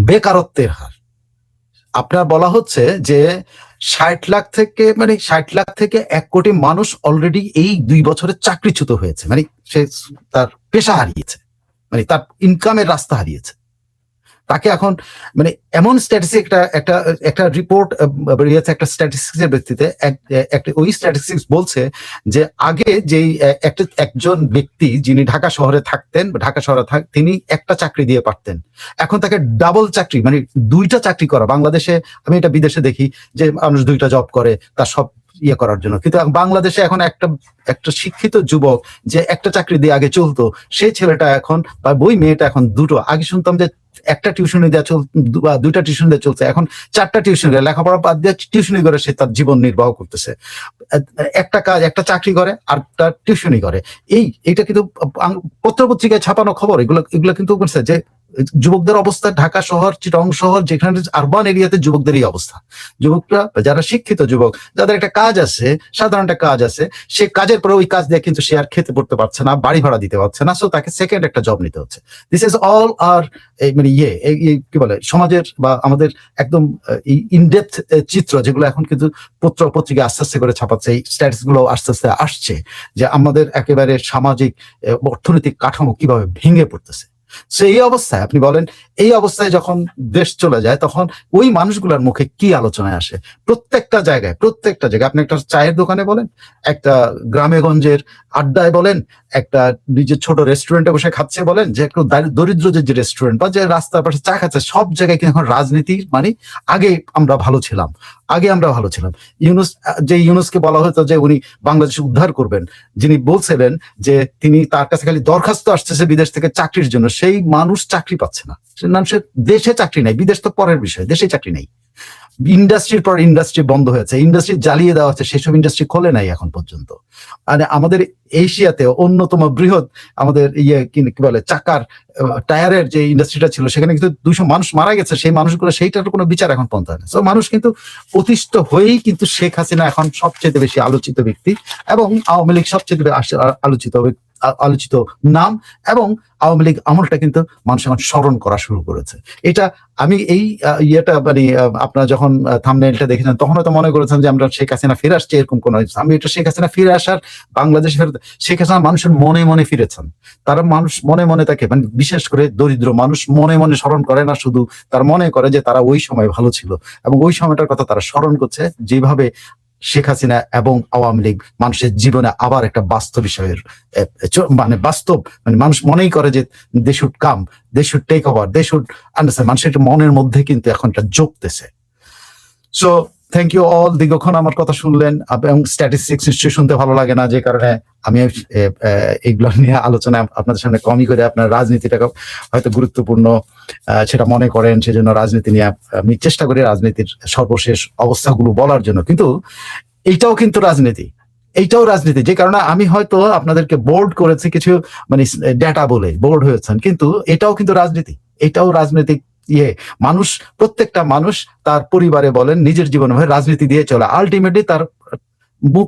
বেকারত্বের হার। আপনার বলা হচ্ছে যে 60 লাখ থেকে 1 কোটি মানুষ অলরেডি এই 2 বছরে চাকরিচ্যুত হয়েছে, মানে সে তার পেশা হারিয়েছে, মানে তার ইনকামের রাস্তা হারিয়েছে। তাকে এখন মানে এমন স্ট্যাটিস্টিক একটা রিপোর্ট বেরিয়েছে একটা স্ট্যাটিস্টিক্সের ভিত্তিতে, ওই স্ট্যাটিস্টিক্স বলছে যে আগে যেই একজন ব্যক্তি যিনি ঢাকা শহরে তিনি একটা চাকরি দিয়ে পারতেন, এখন তাকে ডাবল চাকরি, মানে 2টা চাকরি করা। বাংলাদেশে, আমি এটা বিদেশে দেখি যে মানুষ 2টা জব করে তার সব করার জন্য, কিন্তু বাংলাদেশে এখন একটা শিক্ষিত যুবক যে একটা চাকরি দিয়ে আগে চলতো, সেই ছেলেটা এখন বা ওই মেয়েটা এখন 2টো, আগে শুনতাম যে একটা টিউশনি দেওয়া বা 2টা টিউশন দিয়ে চলছে, এখন 4টা টিউশন লেখাপড়া বাদ দিয়ে টিউশনি করে সে তার জীবন নির্বাহ করতেছে। একটা কাজ, একটা চাকরি করে আর একটা টিউশনি করে। এইটা কিন্তু পত্রপত্রিকায় ছাপানো খবর, এগুলো কিন্তু বলছে যে যুবকদের অবস্থা, ঢাকা শহর, চিটং শহর, যেখানে আরবান এরিয়াতে যুবকদের এই অবস্থা। যুবকরা যারা শিক্ষিত যুবক, যাদের একটা কাজ আছে, সাধারণ একটা কাজ আছে, সে কাজের পরে ওই কাজ দিয়ে কিন্তু সে আর খেতে পড়তে পারছে না, বাড়ি ভাড়া দিতে পারছে না, সো তাকে সেকেন্ড একটা জব নিতে হচ্ছে। দিস ইজ অল আর মানে কি বলে সমাজের বা আমাদের একদম ইনডেপথ চিত্র, যেগুলো এখন কিন্তু পত্রিকা আস্তে আস্তে করে ছাপাচ্ছে। এই স্ট্যাটাস গুলো আস্তে আস্তে আসছে যে আমাদের একেবারে সামাজিক অর্থনৈতিক কাঠামো কিভাবে ভেঙে পড়তেছে। সো এই অবস্থায় আপনি বলেন, এই অবস্থায় যখন দেশ চলে যায় তখন ওই মানুষগুলোর মুখে কি আলোচনায় আসে? প্রত্যেকটা জায়গায় আপনি একটা চায়ের দোকানে বলেন, একটা গ্রামে গঞ্জের আড্ডায় বলেন, একটা নিজের ছোট রেস্টুরেন্টে বসে খাচ্ছে বলেন, যে একটু দরিদ্র যে রেস্টুরেন্ট বা যে রাস্তার পাশে চা খাচ্ছে, সব জায়গায় কিন্তু এখন রাজনীতি, মানে আগে আমরা ভালো ছিলাম। ইউনূসকে বলা হতো যে উনি বাংলাদেশ উদ্ধার করবেন, যিনি বলছিলেন যে তিনি তার কাছে খালি দরখাস্ত আসতেছে বিদেশ থেকে চাকরির জন্য, সেই মানুষ চাকরি পাচ্ছে না। মানুষের দেশে চাকরি নাই, বিদেশ তো পরের বিষয়, দেশে চাকরি নাই। ইন্ডাস্ট্রির পর ইন্ডাস্ট্রি বন্ধ হয়েছে, ইন্ডাস্ট্রি জ্বালিয়ে দেওয়া হচ্ছে, সেসব ইন্ডাস্ট্রি খোলে নাই এখন পর্যন্ত। মানে আমাদের এশিয়াতে অন্যতম বৃহৎ আমাদের কি বলে চাকার টায়ারের যে ইন্ডাস্ট্রিটা ছিল, সেখানে কিন্তু 200 মানুষ মারা গেছে, সেই মানুষগুলো, সেইটার কোনো বিচার এখন পর্যন্ত হয় না। মানুষ কিন্তু অতিষ্ঠ হয়েই কিন্তু শেখ হাসিনা এখন সবচেয়ে বেশি আলোচিত ব্যক্তি, এবং আওয়ামী লীগ সবচেয়ে আলোচিত নাম, এবং আওয়ামী লীগ আমলটা কিন্তু মানুষ এখন স্মরণ করা শুরু করেছে। এটা আমি এই মানে আপনারা যখন থাম্বনেইলটা দেখেছেন তখন হয়তো মনে করেছেন যে আমরা শেখ হাসিনা ফিরে আসছে, এরকম কোন, আমি এটা শেখ হাসিনা ফিরে আসার, বাংলাদেশ ফেরত, শেখ হাসিনা মানুষের মনে মনে ফিরেছেন। তারা মানুষ মনে মনে তাকে, মানে বিশেষ করে দরিদ্র মানুষ মনে মনে স্মরণ করে না, শুধু তার মনে করে যে তারা ওই সময় ভালো ছিল, এবং ওই সময়টার কথা তারা স্মরণ করছে, যেভাবে শেখ হাসিনা এবং আওয়ামী লীগ মানুষের জীবনে আবার একটা বাস্তব বিষয়ের মানে মানুষ মনেই করে যে they should come, they should take over, they should understand, মানুষের মনের মধ্যে কিন্তু এখন একটা যোগতেছে। সো থ্যাংক ইউ অল, দীর্ঘক্ষণ আমার কথা শুনলেন, এবং স্ট্যাটিস্টিক্স নিশ্চয়ই শুনতে ভালো লাগে না, যে কারণে আমি এইগুলো নিয়ে আলোচনা আপনাদের সামনে কমই করে, আপনার রাজনীতিটাকে হয়তো গুরুত্বপূর্ণ সেটা মনে করেন, সেজন্য রাজনীতি নিয়ে আমি চেষ্টা করি রাজনীতির সর্বশেষ অবস্থাগুলো বলার জন্য। কিন্তু এইটাও কিন্তু রাজনীতি, যে কারণে আমি হয়তো আপনাদেরকে বোর্ড করেছি কিছু, মানে ডেটা বলে বোর্ড হয়েছেন, কিন্তু এটাও কিন্তু রাজনীতি, এটাও রাজনৈতিক মানুষ, প্রত্যেকটা মানুষ তার পরিবারে বলেন, নিজের জীবনে রাজনীতি দিয়ে চলে। আলটিমেটলি তার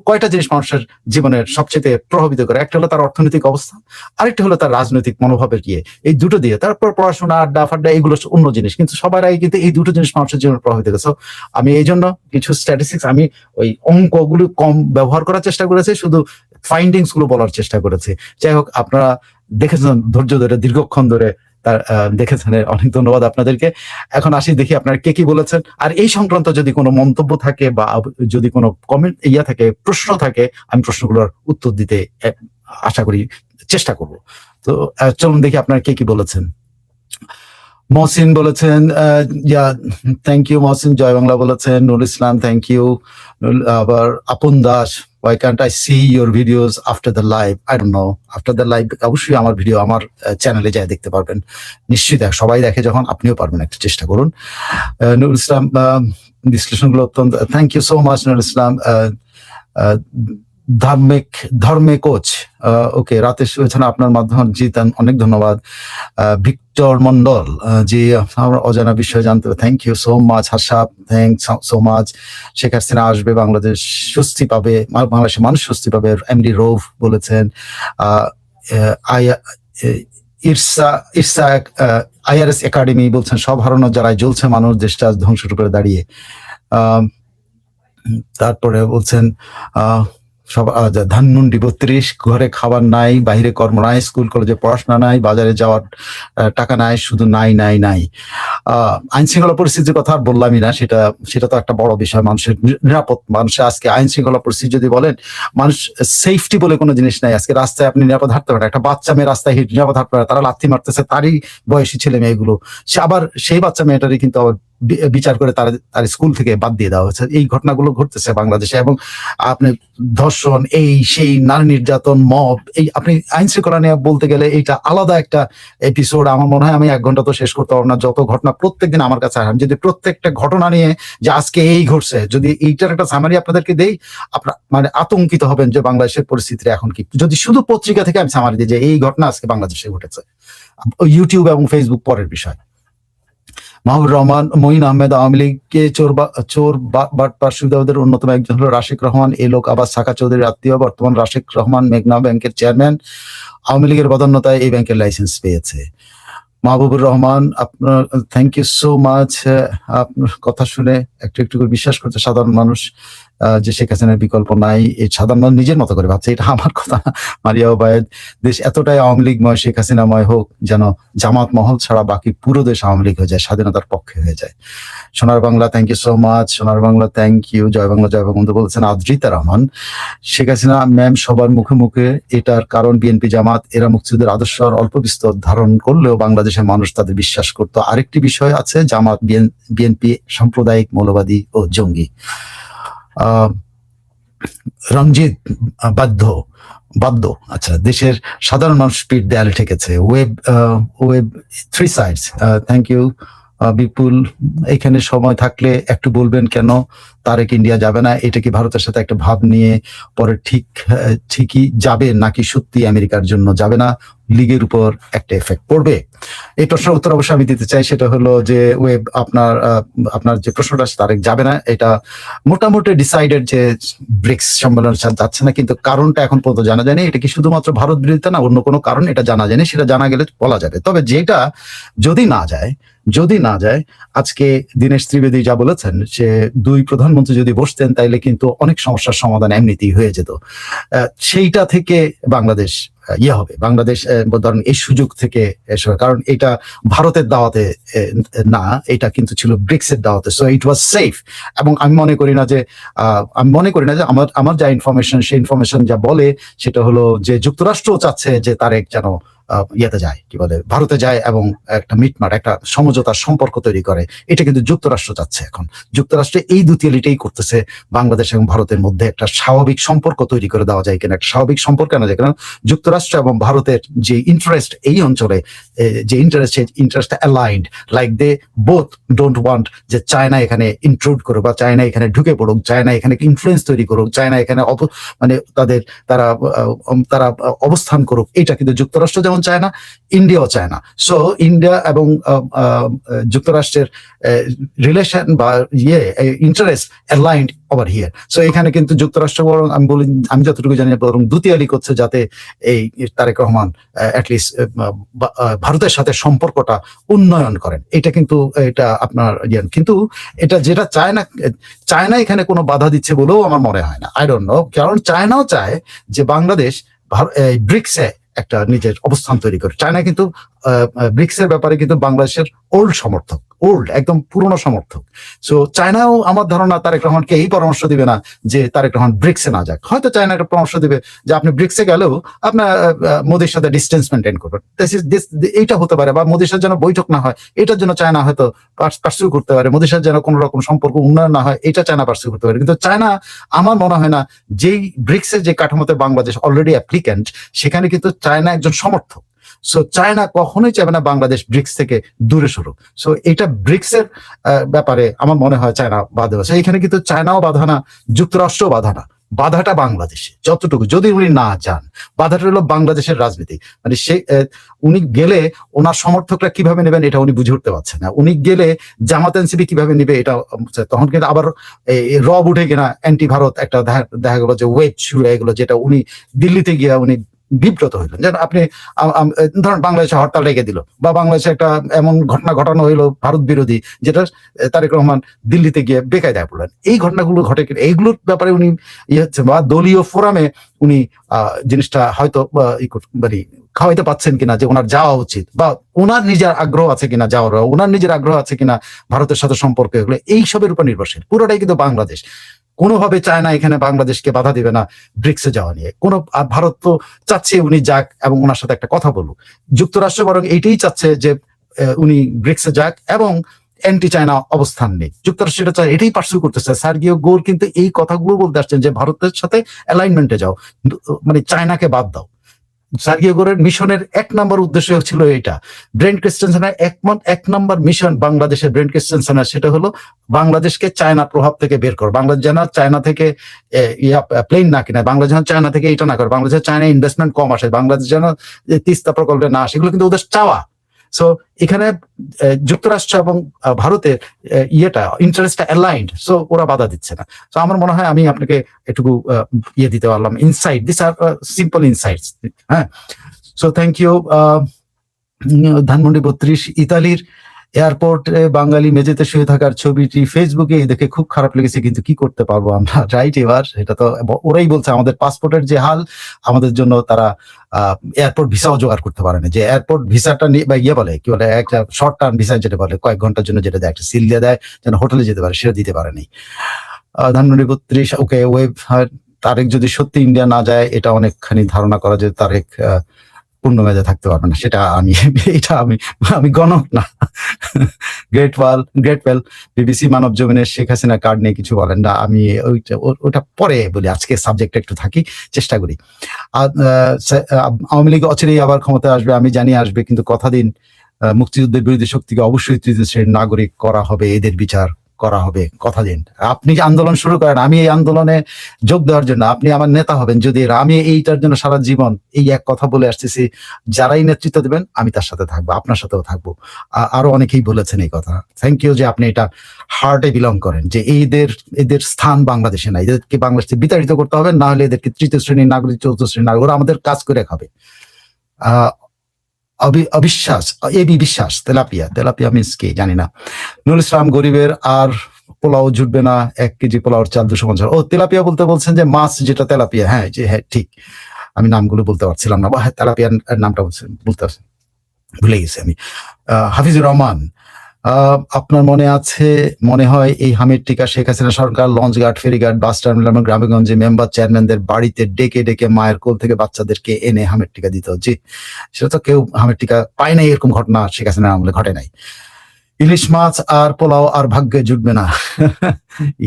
কয়টা জিনিস মানুষের জীবনের সবচেয়ে প্রভাবিত করে, একটা হলো তার অর্থনৈতিক অবস্থা, আরেকটা হলো তার রাজনৈতিক মনোভাবের এই দুটো দিয়ে, তারপর পড়াশোনা, আড্ডা ফাড্ডা, এগুলো অন্য জিনিস, কিন্তু সবার আগে কিন্তু এই দুটো জিনিস মানুষের জীবনে প্রভাবিত করেছে। আমি এই জন্য কিছু স্ট্যাটিস্টিক্স, আমি ওই অঙ্কগুলো কম ব্যবহার করার চেষ্টা করেছি, শুধু ফাইন্ডিংস গুলো বলার চেষ্টা করেছি। যাই হোক, আপনারা দেখেছেন ধৈর্য ধরে, দীর্ঘক্ষণ ধরে তার দেখেছেন, অনেক ধন্যবাদ আপনাদেরকে। এখন আসি, দেখি আপনারা কে কি বলেছেন, আর এই সংক্রান্ত যদি কোনো মন্তব্য থাকে বা যদি কোনো কমেন্ট থাকে, প্রশ্ন থাকে, আমি প্রশ্নগুলোর উত্তর দিতে আশা করি চেষ্টা করব। তো চলুন দেখি আপনারা কে কি বলেছেন। মহসিন বলেছেন, থ্যাংক ইউ মহসিন। জয় বাংলা বলেছেন। Nurul Islam, thank you. আবার আপন Das, why can't I see your videos after the live? I don't know. After the live অবশ্যই আমার ভিডিও আমার চ্যানেলে যায় দেখতে পারবেন, নিশ্চয়ই সবাই দেখে যখন, আপনিও পারবেন, একটা চেষ্টা করুন। নুরুল ইসলাম, বিশ্লেষণগুলো অত্যন্ত, thank you so much Nurul Islam. ধর্মে কোচ, ওকে, রাতে শুয়েছেন আপনার মাধ্যমে, জি অনেক ধন্যবাদ। ভিক্টর মন্ডল, জি আমার অজানা বিষয় জানতে, থ্যাংক ইউ সো মাচ। হাসাব, thanks so much. Sheikh Hasina আসবে, বাংলাদেশ স্বস্তি পাবে, বাংলাদেশের মানুষ স্বস্তি পাবে, এমডি রৌফ বলেছেন। ইরসা IRS একাডেমি বলছেন, সব হারানো যারাই জ্বলছে মানুষ, দেশটা ধ্বংসের উপরে দাঁড়িয়ে। তারপরে বলছেন সব ধানমন্ডি 32, ঘরে খাবার নাই, বাইরে কর্ম নাই, স্কুল কলেজে পড়াশোনা নাই, বাজারে যাওয়ার টাকা নাই, শুধু নাই। আইন শৃঙ্খলা পরিস্থিতির কথা আর বললামই না, সেটা তো একটা বড় বিষয়। মানুষের নিরাপদ, মানুষের আজকে আইন শৃঙ্খলা পরিস্থিতি যদি বলেন, মানুষ সেফটি বলে কোনো জিনিস নাই। আজকে রাস্তায় আপনি নিরাপদ হাঁটতে পারেন, একটা বাচ্চা মেয়ে রাস্তায় নিরাপদ হাঁটতে পারে, তারা লাথি মারতেছে, তারই বয়সী ছেলে মেয়েগুলো, সে আবার সেই বাচ্চা মেয়েটারই কিন্তু আবার বিচার করে তার স্কুল থেকে বাদ দিয়ে দেওয়া হয়েছে। এই ঘটনাগুলো ঘটতেছে বাংলাদেশে, এবং আপনি ধর্ষণ, এই সেই নারী নির্যাতন, মব, এই আপনি আইন শৃঙ্খলা নিয়ে বলতে গেলে এইটা আলাদা একটা এপিসোড। আমার মনে হয় আমি 1 ঘন্টা তো শেষ করতে পারবো না। যত ঘটনা প্রত্যেকদিন আমার কাছে আমি যদি প্রত্যেকটা ঘটনা নিয়ে যে আজকে এই ঘটছে, যদি এইটার একটা সামারি আপনাদেরকে দেই, আপনার মানে আতঙ্কিত হবেন যে বাংলাদেশের পরিস্থিতি এখন কি। যদি শুধু পত্রিকা থেকে আমি সামারি দিই যে এই ঘটনা আজকে বাংলাদেশে ঘটেছে, ইউটিউব এবং ফেসবুক পরের বিষয়। মাহবুর রহমান, মঈন আহমেদ আওয়ামী লীগকে চোর বাটপার সুবিধাবাদের অন্যতম একজন হলো রাশিক রহমান। এই লোক আবার সাকা চৌধুরীর আত্মীয়। বর্তমান রাশিক রহমান মেঘনা ব্যাংকের চেয়ারম্যান। আওয়ামী লীগের পদোন্নতায় এই ব্যাংকের লাইসেন্স পেয়েছে। মাহবুবুর রহমান, আপনার থ্যাংক ইউ সো মাচ। আপনার কথা শুনে একটু একটু করে বিশ্বাস করছে সাধারণ মানুষ যে শেখ হাসিনার বিকল্প নাই। এই সাধারণ মানুষ নিজের মতো করে ভাবছে, এটা আমার কথা না। মারিয়া ওবায়েদ, দেশ এতটাই আওয়ামী লীগময়, শেখ হাসিনাময় হোক, যেন জামাত মহল ছাড়া বাকি পুরো দেশ আওয়ামী লীগ হয়ে যায়, স্বাধীনতার পক্ষে হয়ে যায়। সোনার Bangla, thank you so much. সোনার বাংলা, থ্যাংক ইউ। জয় বাংলা, জয় বঙ্গবন্ধু বলছেন আদ্রিতা রহমান। শেখ হাসিনা ম্যাম সবার মুখে মুখে, এটার কারণ বিএনপি জামাত, এরা মুক্তিযুদ্ধের আদর্শ আর অল্প বিস্তর ধারণ করলেও বাংলাদেশের মানুষ তাদের বিশ্বাস করতো। আরেকটি বিষয় আছে, জামাত বিএনপি সাম্প্রদায়িক মৌলবাদী ও জঙ্গি। রঞ্জিত বাদ্য, আচ্ছা, দেশের সাধারণ মানুষ পিঠ দেয়ালে ঠেকেছে। ওয়েব 3 sides, থ্যাংক ইউ। বিপুল, এখানে সময় থাকলে একটু বলবেন কেন তারেক ইন্ডিয়া যাবে না? এটা কি ভারতের সাথে একটা ভাব নিয়ে পরে ঠিকই যাবে, নাকি সত্যি আমেরিকার জন্য যাবে না? লীগের উপর একটা এফেক্ট পড়বে? এই প্রশ্নের উত্তর অবশ্যই আমি দিতে চাই। সেটা হলো যে ওয়েব, আপনার যে প্রশ্নটা, তারেক যাবে না, এটা মোটামুটি ডিসাইডেড যে ব্রিক্স সম্মেলন যাচ্ছে না, কিন্তু কারণটা এখন পর্যন্ত জানা যায়নি। এটা কি শুধুমাত্র ভারত বিরোধিতা না অন্য কোনো কারণ, এটা জানা যায়নি। সেটা জানা গেলে বলা যাবে। তবে যেটা যদি না যায়, আজকে দীনেশ ত্রিবেদী যা বলেছেন, সে 2 প্রধানমন্ত্রী যদি বসতেন তাইলে কিন্তু অনেক সমস্যার সমাধান এমনিতেই হয়ে যেত। সেইটা থেকে বাংলাদেশ হবে, বাংলাদেশ ধরেন এই সুযোগ থেকে, কারণ এটা ভারতের দাওয়াতে না, এটা কিন্তু ছিল ব্রিক্সের দাওয়াতে। So it was safe. এবং আমি মনে করি না যে আমার যা ইনফরমেশন, সেই ইনফরমেশন যা বলে সেটা হলো যে যুক্তরাষ্ট্র চাচ্ছে যে তারেক যেন ইয়েতে যায়, কি বলে, ভারতে যায় এবং একটা মিটমাট, একটা সমঝোতার সম্পর্ক তৈরি করে। এটা কিন্তু যুক্তরাষ্ট্র চাচ্ছে। এখন যুক্তরাষ্ট্র এই দ্বিতীয়টাই করতেছে, বাংলাদেশ এবং ভারতের মধ্যে একটা স্বাভাবিক সম্পর্ক তৈরি করে দেওয়া যায় কিনা, একটা স্বাভাবিক সম্পর্ক আনা যায় কিনা। যুক্তরাষ্ট্র এবং ভারতের যে ইন্টারেস্ট এই অঞ্চলে, যে interest aligned, like they both don't want যে চায়না এখানে ইনক্লুড করুক, বা চায়না এখানে ঢুকে পড়ুক, চায়না এখানে ইনফ্লুয়েন্স তৈরি করুক, চায়না এখানে মানে তারা অবস্থান করুক। এটা কিন্তু যুক্তরাষ্ট্র যেমন চায় না, ইন্ডিয়াও চায় না। সো ইন্ডিয়া এবং যুক্তরাষ্ট্রের রিলেশন বা interest aligned over here. So এখানে কিন্তু যুক্তরাষ্ট্র বরং আমি যতটুকু জানি বরং দুতিয়ালি করছে, যাতে এই তারেক রহমান অ্যাটলিস্ট ভারতের সাথে সম্পর্কটা উন্নয়ন করেন। এটা কিন্তু এটা আপনার কিন্তু এটা যেটা চায়না এখানে কোনো বাধা দিচ্ছে বলেও আমার মনে হয় না। আই ডোন্ট নো, কারণ চায়নাও চায় যে বাংলাদেশ ব্রিক্সে একটা নিজের অবস্থান তৈরি করে। চায়না কিন্তু ব্রিক্সের ব্যাপারে কিন্তু বাংলাদেশের একদম পুরনো সমর্থক। সো চায়নাও আমার ধারণা তারেক রহমানকে এই পরামর্শ দিবে না যে তারেক রহমান ব্রিক্সে না যাক। হয়তো চায়না একটা পরামর্শ দিবে যে আপনি ব্রিক্সে গেলেও আপনার মোদির সাথে ডিস্টেন্স মেনটেন করবেন, এইটা হতে পারে। বা মোদির সাথে যেন বৈঠক না হয়, এটার জন্য চায়না হয়তো পার্সিউ করতে পারে। মোদির সাথে যেন কোনো রকম সম্পর্ক উন্নয়ন না হয়, এটা চায়না পার্সিউ করতে পারে। কিন্তু চায়না, আমার মনে হয় না, যেই ব্রিক্সের যে কাঠামোতে বাংলাদেশ অলরেডি অ্যাপ্লিক্যান্ট, সেখানে কিন্তু চায়না একজন সমর্থক। সো চায়না কখনোই চাইবে না বাংলাদেশ ব্রিক্স থেকে দূরে সরুক। সো এটা ব্রিক্সের ব্যাপারে আমার মনে হয় চায়না বাধা আছে। এখানে কিন্তু চায়নাও বাধা না, যুক্তরাষ্ট্রও বাধা না, বাধাটা বাংলাদেশে। যতটুকু যদি উনি না যান, বাধাটা হলো বাংলাদেশের রাজনীতি। মানে উনি গেলে ওনার সমর্থকরা কিভাবে নেবেন এটা উনি বুঝে উঠতে পারছেন না। উনি গেলে জামাত এনসিপি কিভাবে নেবে এটা, তখন কিন্তু আবার রব উঠে কিনা অ্যান্টি ভারত একটা দেখা গেল যে ওয়েব শুরু হয়ে গেলো, যেটা উনি দিল্লিতে গিয়া উনি বিব্রত হইলেন। যেন আপনি ধরেন বাংলাদেশে হরতাল রেখে দিল, বা বাংলাদেশে একটা এমন ঘটনা ঘটানো হইলো ভারত বিরোধী, যেটা তারেক রহমান দিল্লিতে গিয়ে বেকায়দায় পড়লেন। এই ঘটনাগুলো ঘটে কিনা, এইগুলোর ব্যাপারে উনি বা দলীয় ফোরামে উনি জিনিসটা হয়তো মানে খাওয়াইতে পাচ্ছেন কিনা যে ওনার যাওয়া উচিত, বা ওনার নিজের আগ্রহ আছে কিনা যাওয়ার, ওনার নিজের আগ্রহ আছে কিনা ভারতের সাথে সম্পর্ক, এগুলো এইসবের উপর নির্ভরশীল। পুরোটাই কিন্তু বাংলাদেশ। কোনোভাবে চায় না এখানে বাংলাদেশকে বাধা দিবে না ব্রিক্সে যাওয়া নিয়ে। ভারত তো চাচ্ছে উনি যাক এবং ওনার সাথে একটা কথা বলুক। যুক্তরাষ্ট্র বরং এইটাই চাচ্ছে যে উনি ব্রিক্সে যাক এবং অ্যান্টি চায়না অবস্থান নেই, যুক্তরাষ্ট্র এটা চায়, এটাই পার্সু করতেছে। সার্গিও গোর কিন্তু এই কথাগুলো বলতে আসছেন যে ভারতের সাথে অ্যালাইনমেন্টে যাও, মানে চায়নাকে বাদ দাও। সার্গিও গোরের মিশনের 1 নম্বর উদ্দেশ্য ছিল এটা। ব্রেন্ট ক্রিস্টেনসেনের এক নম্বর মিশন বাংলাদেশের, ব্রেন্ট ক্রিস্টেনসেনের, সেটা হলো বাংলাদেশকে চায়না প্রভাব থেকে বের কর, বাংলাদেশ যেন চায়না থেকে প্লেন না কিনা, বাংলাদেশ যেন চায়না থেকে এটা না করে, বাংলাদেশের চায়না ইনভেস্টমেন্ট কম আসে, বাংলাদেশ যেন তিস্তা প্রকল্পে না আসে, এগুলো কিন্তু ওদের চাওয়া। সো এখানে যুক্তরাষ্ট্র এবং ভারতের ইন্টারেস্টটা অ্যালাইন্ড, সো ওরা বাধা দিচ্ছে না। তো আমার মনে হয় আমি আপনাকে এটুকু দিতে পারলাম insight, this are simple insights. হ্যাঁ, সো থ্যাংক ইউ। ধানমন্ডি 32, ইতালির এয়ারপোর্টে বাঙালি মেঝেতে শুয়ে থাকার ছবিটি ফেসবুকে দেখে খুব খারাপ লেগেছে, কিন্তু কি করতে পারবো আমরা, রাইট? এবার এটা তো ওরাই বলছে আমাদের পাসপোর্টের যে হাল, আমাদের জন্য তারা এয়ারপোর্ট ভিসাও জোগাড় করতে পারে না, যে এয়ারপোর্ট ভিসাটা বা বলে কি বলে, একটা শর্ট টার্ম ভিসা যেটা বলে, কয়েক ঘন্টার জন্য যেটা দেয়, একটা সিল দিয়ে দেয় যেন হোটেলে যেতে পারে, সেটা দিতে পারেনি। ধানমন্ডি 32, ওকে ওয়েব। তারেক যদি সত্যি ইন্ডিয়া না যায়, এটা অনেকখানি ধারণা করা যে তারেক পূর্ণ মেয়াদে থাকতে পারবে না, সেটা আমি গণক না। গ্রেট ওয়েল বিবিসি মানব জমিনের শেখ হাসিনা কার্ড নিয়ে কিছু বলেন না, আমি ওটা পরে বলি, আজকে সাবজেক্টে একটু থাকি, চেষ্টা করি। আওয়ামী লীগ অচিরেই আবার ক্ষমতায় আসবে, আমি জানি আসবে, কিন্তু কথা দিন মুক্তিযুদ্ধের বিরোধী শক্তিকে অবশ্যই তৃতীয় শ্রেণীর নাগরিক করা হবে, এদের বিচার করা হবে, কথা দিন। আপনি যে আন্দোলন শুরু করেন, আমি এই আন্দোলনে যোগ দেওয়ার জন্য, আপনি আমার নেতা হবেন যদি, আমি এইটার জন্য সারা জীবন এই এক কথা বলে আসতেছি, যারাই নেতৃত্ব দেবেন আমি তার সাথে থাকবো, আপনার সাথেও থাকবো। আরো অনেকেই বলেছেন এই কথা, থ্যাংক ইউ যে আপনি এটা হার্টে বিলং করেন, যে এদের স্থান বাংলাদেশে নাই, এদেরকে বাংলাদেশে বিতাড়িত করতে হবে, না হলে এদেরকে তৃতীয় শ্রেণীর নাগরিক, চতুর্থ শ্রেণীর নাগরিক, ওরা আমাদের কাজ করে খাবে। বিশ্বাস তেলাপিয়া মিন্স কি জানি না। নুরুল ইসলাম, গরিবের আর পোলাও জুটবে না, 1 কেজি পোলাওর চাল 250। ও তেলাপিয়া বলতে বলছেন যে মাছ যেটা তেলাপিয়া, হ্যাঁ ঠিক, আমি নামগুলো বলতে পারছিলাম না, তেলাপিয়ার নামটা বলতে ভুলে গেছি আমি। হাফিজুর রহমান, আপনার মনে আছে মনে হয় এই হামিদ টিকা শেখ হাসিনা সরকার লঞ্চ ঘাট, ফেরিঘাট, বাস টার্মিনাল, গ্রামেগঞ্জে মেম্বার চেয়ারম্যানদের বাড়িতে ডেকে ডেকে মায়ের কোল থেকে বাচ্চাদেরকে এনে হামিদ টিকা দিত। জি, সেটা তো কেউ হামিদ টিকা পায় নাই, এরকম ঘটনা শেখ হাসিনার আমলে ঘটে নাই। ইলিশ মাছ আর পোলাও আর ভাগ্যে জুটবে না।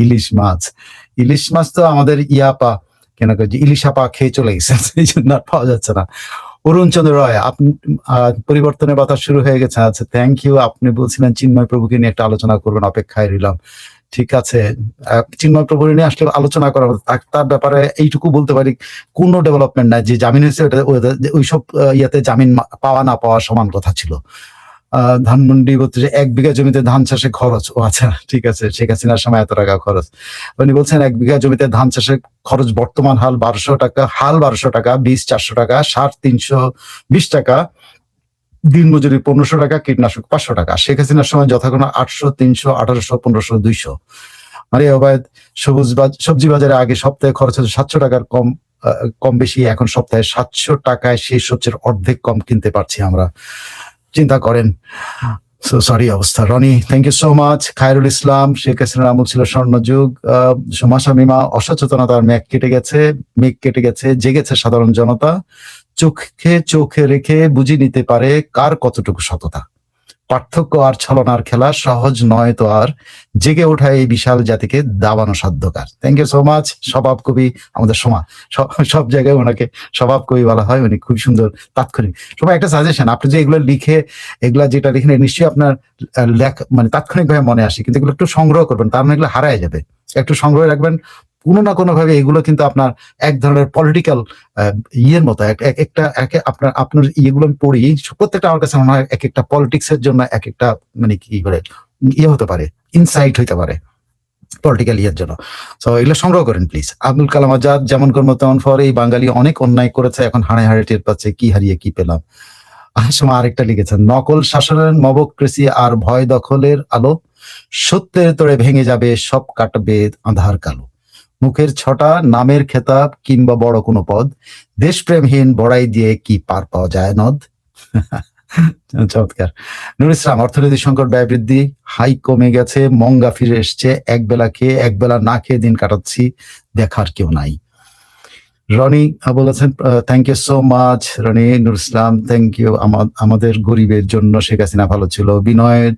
ইলিশ মাছ তো আমাদের ইয়াপা কেন ইলিশাপা খেয়ে চলে গেছে, এই জন্য আর পাওয়া যাচ্ছে না। অরুণ চন্দ্র রয়, আপনি পরিবর্তনের বাতাস শুরু হয়ে গেছে। আচ্ছা, থ্যাংক ইউ। আপনি বলছিলেন চিন্ময় প্রভুকে নিয়ে একটা আলোচনা করবেন, অপেক্ষায় রইলাম। ঠিক আছে, চিন্ময় প্রভু নিয়ে আসলে আলোচনা করা, তার ব্যাপারে এইটুকু বলতে পারি, কোনো ডেভেলপমেন্ট নাই, যে জামিন হয়েছে ওইসব ইয়াতে জামিন পাওয়া না পাওয়া সমান কথা ছিল। ধানমন্ডি 32, 1 বিঘা জমিতে ধান চাষে খরচ, ও আচ্ছা ঠিক আছে, শেখ হাসিনার সময় এত টাকা খরচ। উনি বলছেন 1 বিঘা জমিতে ধান চাষে খরচ বর্তমান হাল 1200 টাকা, বীজ 400 টাকা, সার 320 টাকা, দিনমজুরি 1500 টাকা, কীটনাশক 500 টাকা। শেখ হাসিনার সময় যথাক্রমে 800, 300, 1800, 1500, 200। মানে সবজি বাজারে আগে সপ্তাহে খরচ হচ্ছে 700 টাকার কম বেশি, এখন সপ্তাহে 700 টাকায় সেই সবজির অর্ধেক কম কিনতে পারছি আমরা, চিন্তা করেন। সরি অবস্থা। Rony, thank you so much. Khairul Islam, Sheikh হাসিনার আমল ছিল স্বর্ণযুগ। সমাসামিমা, অসচেতনতার মেঘ কেটে গেছে, জেগেছে সাধারণ জনতা, চোখে রেখে বুঝে নিতে পারে কার কতটুকু সততা। পার্থক্য আর ছলনার খেলা, সহজ নয় তো আর, জেগে ওঠা এই বিশাল জাতিকে দাবানো সাধ্যকার। Thank you so much. স্বভাব কবি আমাদের সব জায়গায় ওনাকে স্বভাব কবি বলা হয়, উনি খুব সুন্দর তাৎক্ষণিক। সবাই একটা সাজেশন, আপনি যে এগুলো যেটা লিখেন নিশ্চয়ই আপনার মানে তাৎক্ষণিকভাবে মনে আসে, কিন্তু এগুলো একটু সংগ্রহ করবেন, তার মানে এগুলো হারায় যাবে, একটু সংগ্রহ রাখবেন। কোনো না কোনো ভাবে এগুলো কিন্তু আপনার এক ধরনের পলিটিক্যাল ইয়ের মতো, আপনার ইয়েগুলো আমি পড়ি, প্রত্যেকটা আমার কাছে মনে হয় এক একটা পলিটিক্স এর জন্য এক একটা মানে কি করে ইয়ে হতে পারে, ইনসাইট হইতে পারে পলিটিক্যাল ইয়ের জন্য। তো এগুলো সংগ্রহ করেন প্লিজ। আব্দুল কালাম আজাদ, যেমন কর্ম তেমন ফল, এই বাঙালি অনেক অন্যায় করেছে, এখন হাড়ে টের পাচ্ছে, কি হারিয়ে কি পেলাম। সময় আরেকটা লিখেছেন, নকল শাসনের মবক্রেসি আর ভয় দখলের আলো, সত্যের তোড়ে ভেঙে যাবে, সব কাটবে আঁধার কালো। মুখের ছটা, নামের খেতাব কিংবা বড় কোনো পদ, দেশপ্রেমহীন বড়াই দিয়ে কি পার পাওয়া যায় নদ। চমৎকার। নুরুল ইসলাম, অর্থনৈতিক সংকট, ব্যয় বৃদ্ধি, হাই কমে গেছে, মঙ্গা ফিরে এসছে, একবেলা খেয়ে একবেলা না খেয়ে দিন কাটাচ্ছি, দেখার কেউ নাই। রনি বলেছেন thank you so much Roni. Nur Islam thank you. আমাদের গরিবের জন্য শেখ হাসিনা ভালো ছিল। বিনয়ের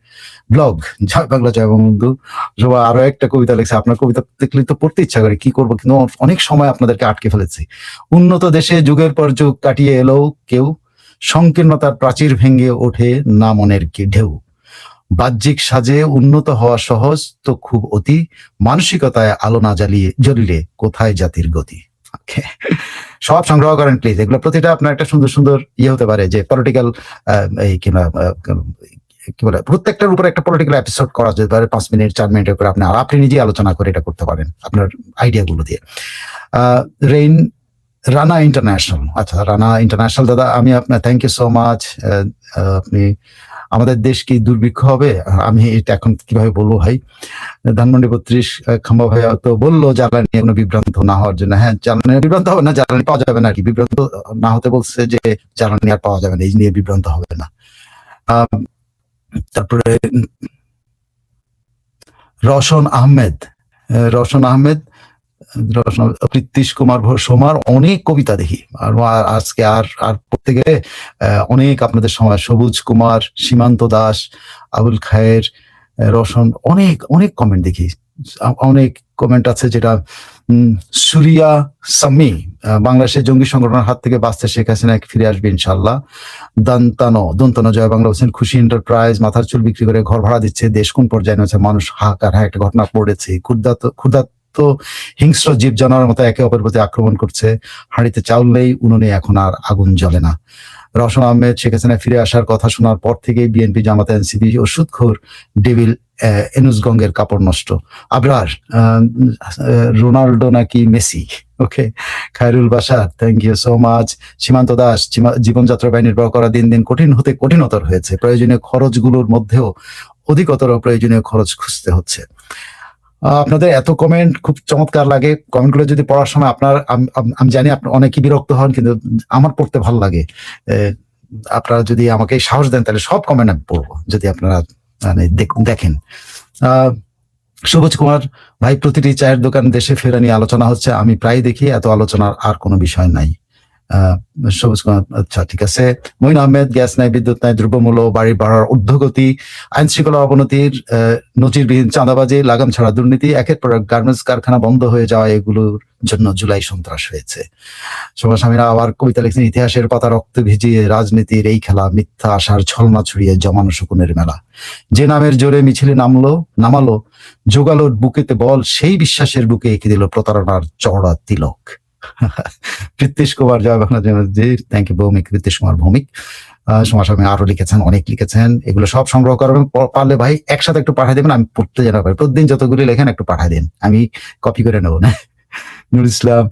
ব্লগ জয় বাংলা জয় বঙ্গবন্ধু। সবাই আরো একটা কবিতা লিখছে, আপনার কবিতা দেখলে তো পড়তে ইচ্ছা করে, কি করবো, কিন্তু অনেক সময় আপনাদেরকে আটকে ফেলেছি। উন্নত দেশে যুগের পর যুগ কাটিয়ে এলো কেউ, সংকীর্ণতার প্রাচীর ভেঙে ওঠে না মনের কি ঢেউ। বাহ্যিক সাজে উন্নত হওয়া সহজ তো খুব অতি, মানসিকতায় আলো না জ্বলিলে কোথায় জাতির গতি। Okay. সব সংগ্রহ করেন প্লিজ, এগুলো প্রতিটা আপনার একটা সুন্দর সুন্দর ইয়ে হতে পারে, যে পলিটিক্যাল এই কিংবা কি বলে প্রত্যেকটার উপরে একটা পলিটিক্যাল এপিসোড করা যেতে পারে, 5 মিনিট 4 মিনিটের করে আপনি নিজেই আলোচনা করে এটা করতে পারেন আপনার আইডিয়া গুলো দিয়ে। রেইন রানা ইন্টারন্যাশনাল, আচ্ছা রানা ইন্টারন্যাশনাল দাদা, আমি আপনার থ্যাংক ইউ সো মাচ। আপনি আমাদের দেশ কি দুর্ভিক্ষ হবে, আমি এটা এখন কিভাবে বলবো ভাই। ধানমন্ডি 32 খাম্বা ভাইয়া তো বললো জ্বালানি কোনো বিভ্রান্ত না হওয়ার জন্য। হ্যাঁ, জ্বালানি বিভ্রান্ত হবে না, জ্বালানি পাওয়া যাবে না আর কি, বিভ্রান্ত না হতে বলছে যে জ্বালানি আর পাওয়া যাবে না, এই নিয়ে বিভ্রান্ত হবে না। তারপরে রওশন আহমেদ প্রীতিশ কুমার সোমার অনেক কবিতা দেখি, আর আজকে আর পড়তে গেলে অনেক আপনাদের সময়। সবুজ কুমার, সীমান্ত দাস, আবুল খায়ের, রওশন, অনেক অনেক কমেন্ট দেখি, অনেক কমেন্ট আছে যেটা সুরিয়া সামি, বাংলাদেশের জঙ্গি সংগঠনের হাত থেকে বাঁচতে শেখ হাসিনা ফিরে আসবে ইনশাল্লাহ। দন্তনো জয় বাংলা বলছেন, খুশি এন্টারপ্রাইজ মাথার চুল বিক্রি করে ঘর ভাড়া দিচ্ছে, দেশ কোন পর্যায়ে নেমেছে, মানুষ হাহাকার। হ্যাঁ, একটা ঘটনা পড়েছে, ক্ষুধার্ত হিংস্র জীব জানোয়ারের মতো একে অপরের প্রতি আক্রমণ করছে, হাঁড়িতে চাউল নেই, উনুনে এখন আর আগুন জ্বলে না। রওশন আহমেদ, শেখ হাসিনা ফিরে আসার কথা শোনার পর থেকেই বিএনপি, জামাত, এনসিপি ও সুদখোর ডেভিল এনুসগঙ্গের কাপড় নষ্ট। আবরার, রোনাল্ডো নাকি Messi. Okay, Khairul Bashar, thank you so much. Simanta Das, জীবনযাত্রা ব্যয় নির্বাহ করা দিন দিন কঠিন হতে কঠিনতর হয়েছে, প্রয়োজনীয় খরচগুলোর মধ্যেও অধিকতর প্রয়োজনীয় খরচ খুঁজতে হচ্ছে। আপনাদের এত কমেন্ট খুব চমৎকার লাগে, কমেন্টগুলো যদি পড়ার সময় আপনার, আমি জানি আপনার অনেকে বিরক্ত হন, কিন্তু আমার পড়তে ভালো লাগে। আপনারা যদি আমাকে সাহস দেন তাহলে সব কমেন্ট আমি পড়বো, যদি আপনারা মানে দেখেন। সবুজ কুমার ভাই, প্রতিটি চায়ের দোকান দেশে ফেরা নিয়ে আলোচনা হচ্ছে, আমি প্রায় দেখি, এত আলোচনার আর কোনো বিষয় নাই। সবুজ কুমার, আচ্ছা ঠিক আছে। মঈন আহমেদ, গ্যাস নাই, বিদ্যুৎ নাই, দ্রব্যমূল্য বাড়ি বাড়ার ঊর্ধ্বগতি, আইন শৃঙ্খলা অবনতির, নজিরবিহীন চাঁদাবাজি, লাগাম ছাড়া দুর্নীতি, একের পর এক গার্মেন্টস কারখানা বন্ধ হয়ে যাওয়া, এগুলোর জন্য জুলাই সন্ত্রাস হয়েছে। সমসাময়িকরা আবার কবিতা লিখছেন, ইতিহাসের পাতা রক্ত ভিজিয়ে রাজনীতির এই খেলা, মিথ্যা আশার ছলনা ছড়িয়ে জমানো শকুনের মেলা, যে নামের জোরে মিছিলে নামালো, জোগালোর বুকেতে বল, সেই বিশ্বাসের বুকে এঁকে দিল প্রতারণার চওড়া তিলক। প্রীতিশ কুমার, জয় বাংলা জি, থ্যাংক ইউ ভৌমিক, প্রীতিশ কুমার ভৌমিক। সমসাময়িক আরো লিখেছেন, অনেক লিখেছেন, এগুলো সব সংগ্রহ করবেন, পারলে ভাই একসাথে একটু পাঠিয়ে দেবেন, আমি পড়তে জানা পারি, প্রতিদিন যতগুলি লেখেন একটু পাঠিয়ে দিন, আমি কপি করে নেবো না। নুর ইসলাম,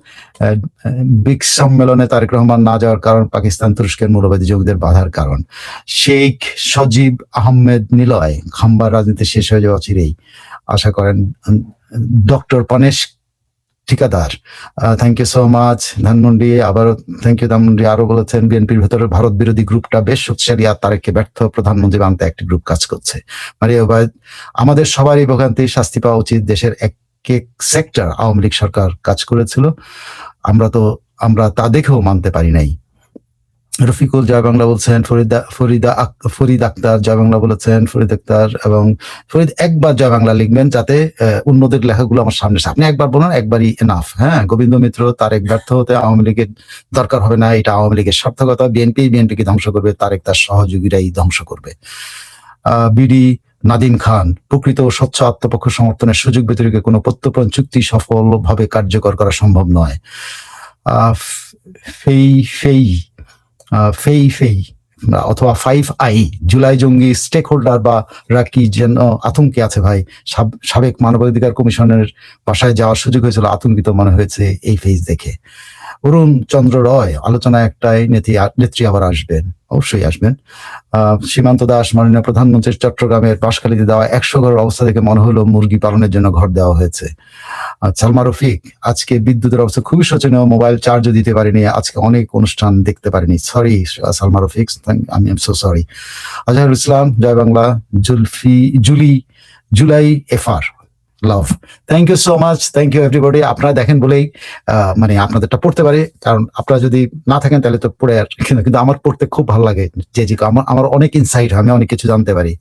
ব্রিক্স সম্মেলনে তারেক রহমান না যাওয়ার কারণ, পাকিস্তান তুরস্কের মৌলবাদী যোগীদের বাধার কারণ। শেখ সজীব আহমেদ নিলয়, খাম্বার রাজনীতি শেষ হয়ে যাওয়া চিরেই আশা করেন। Doctor Panesh Thikadar, thank you so much. Dhanmondi, আবারও থ্যাংক ইউ ধানমন্ডি। আরো বলেছেন, বিএনপির ভেতরে ভারত বিরোধী গ্রুপটা বেশ শক্তিশালী, আর তারেককে ব্যর্থ প্রধানমন্ত্রী বানতে একটি গ্রুপ কাজ করছে। মারিয়া ওবায়দ, আমাদের সবারই ভোগান্তি, শাস্তি পাওয়া উচিত, দেশের এক সেক্টর আওয়ামী লীগ সরকার কাজ করেছিল, আমরা তা দেখেও মানতে পারি নাই। রফিকুল, জয় বাংলা বলছেন। ফরিদ আক্তার, জয় বাংলা বলেছেন। ফরিদ আক্তার এবং ফরিদ, একবার জয় বাংলা লিখবেন যাতে অন্যদের লেখাগুলো আমার সামনে, আপনি একবার বলুন, একবারই এনাফ। হ্যাঁ, গোবিন্দ মিত্র, তারেক ব্যর্থ হতে আওয়ামী লীগের দরকার হবে না, এটা আওয়ামী লীগের সার্থকতা, বিএনপিকে ধ্বংস করবে, তারেক তার সহযোগীরাই ধ্বংস করবে। বিডি নাদিম খান, প্রকৃত ও স্বচ্ছ আত্মপক্ষ সমর্থনের সুযোগ ব্যতিরেকে কোনো প্রত্যর্পণ চুক্তি সফলভাবে কার্যকর করা সম্ভব নয়। ফেই অথবা 5i, জুলাই জঙ্গি স্টেক হোল্ডার বা রাকি যেন আতঙ্কে আছে ভাই, সাবেক মানবাধিকার কমিশনের বাসায় যাওয়ার সুযোগ হয়েছিল, আতঙ্কিত মনে হয়েছে এই ফেজ দেখে। অরুণ চন্দ্র রয়, আলোচনা একটাই, নেত্রী আবার আসবেন, অবশ্যই আসবেন। সীমান্ত দাস, মাননীয় প্রধানমন্ত্রীর চট্টগ্রামের বাঁশখালীতে দেওয়া 100 ঘরের অবস্থা থেকে মনে হলো মুরগি পালনের জন্য ঘর দেওয়া হয়েছে। সালমা রফিক, আজকে বিদ্যুতের অবস্থা খুবই শোচনীয়, মোবাইল চার্জও দিতে পারিনি, আজকে অনেক অনুষ্ঠান দেখতে পারিনি, সরি সালমা রফিক, আমি am so sorry. Azharul Islam, জয় Bangla. July FR, love. Thank you so much, thank you everybody. আপনারা দেখেন বলেই মানে আপনাদেরটা পড়তে পারি, কারণ আপনারা যদি না থাকেন তাহলে তো পড়ে আর কিন্তু আমার পড়তে খুব ভালো লাগে। যে আমার আমার অনেক ইনসাইট হয়, আমি অনেক কিছু জানতে পারি।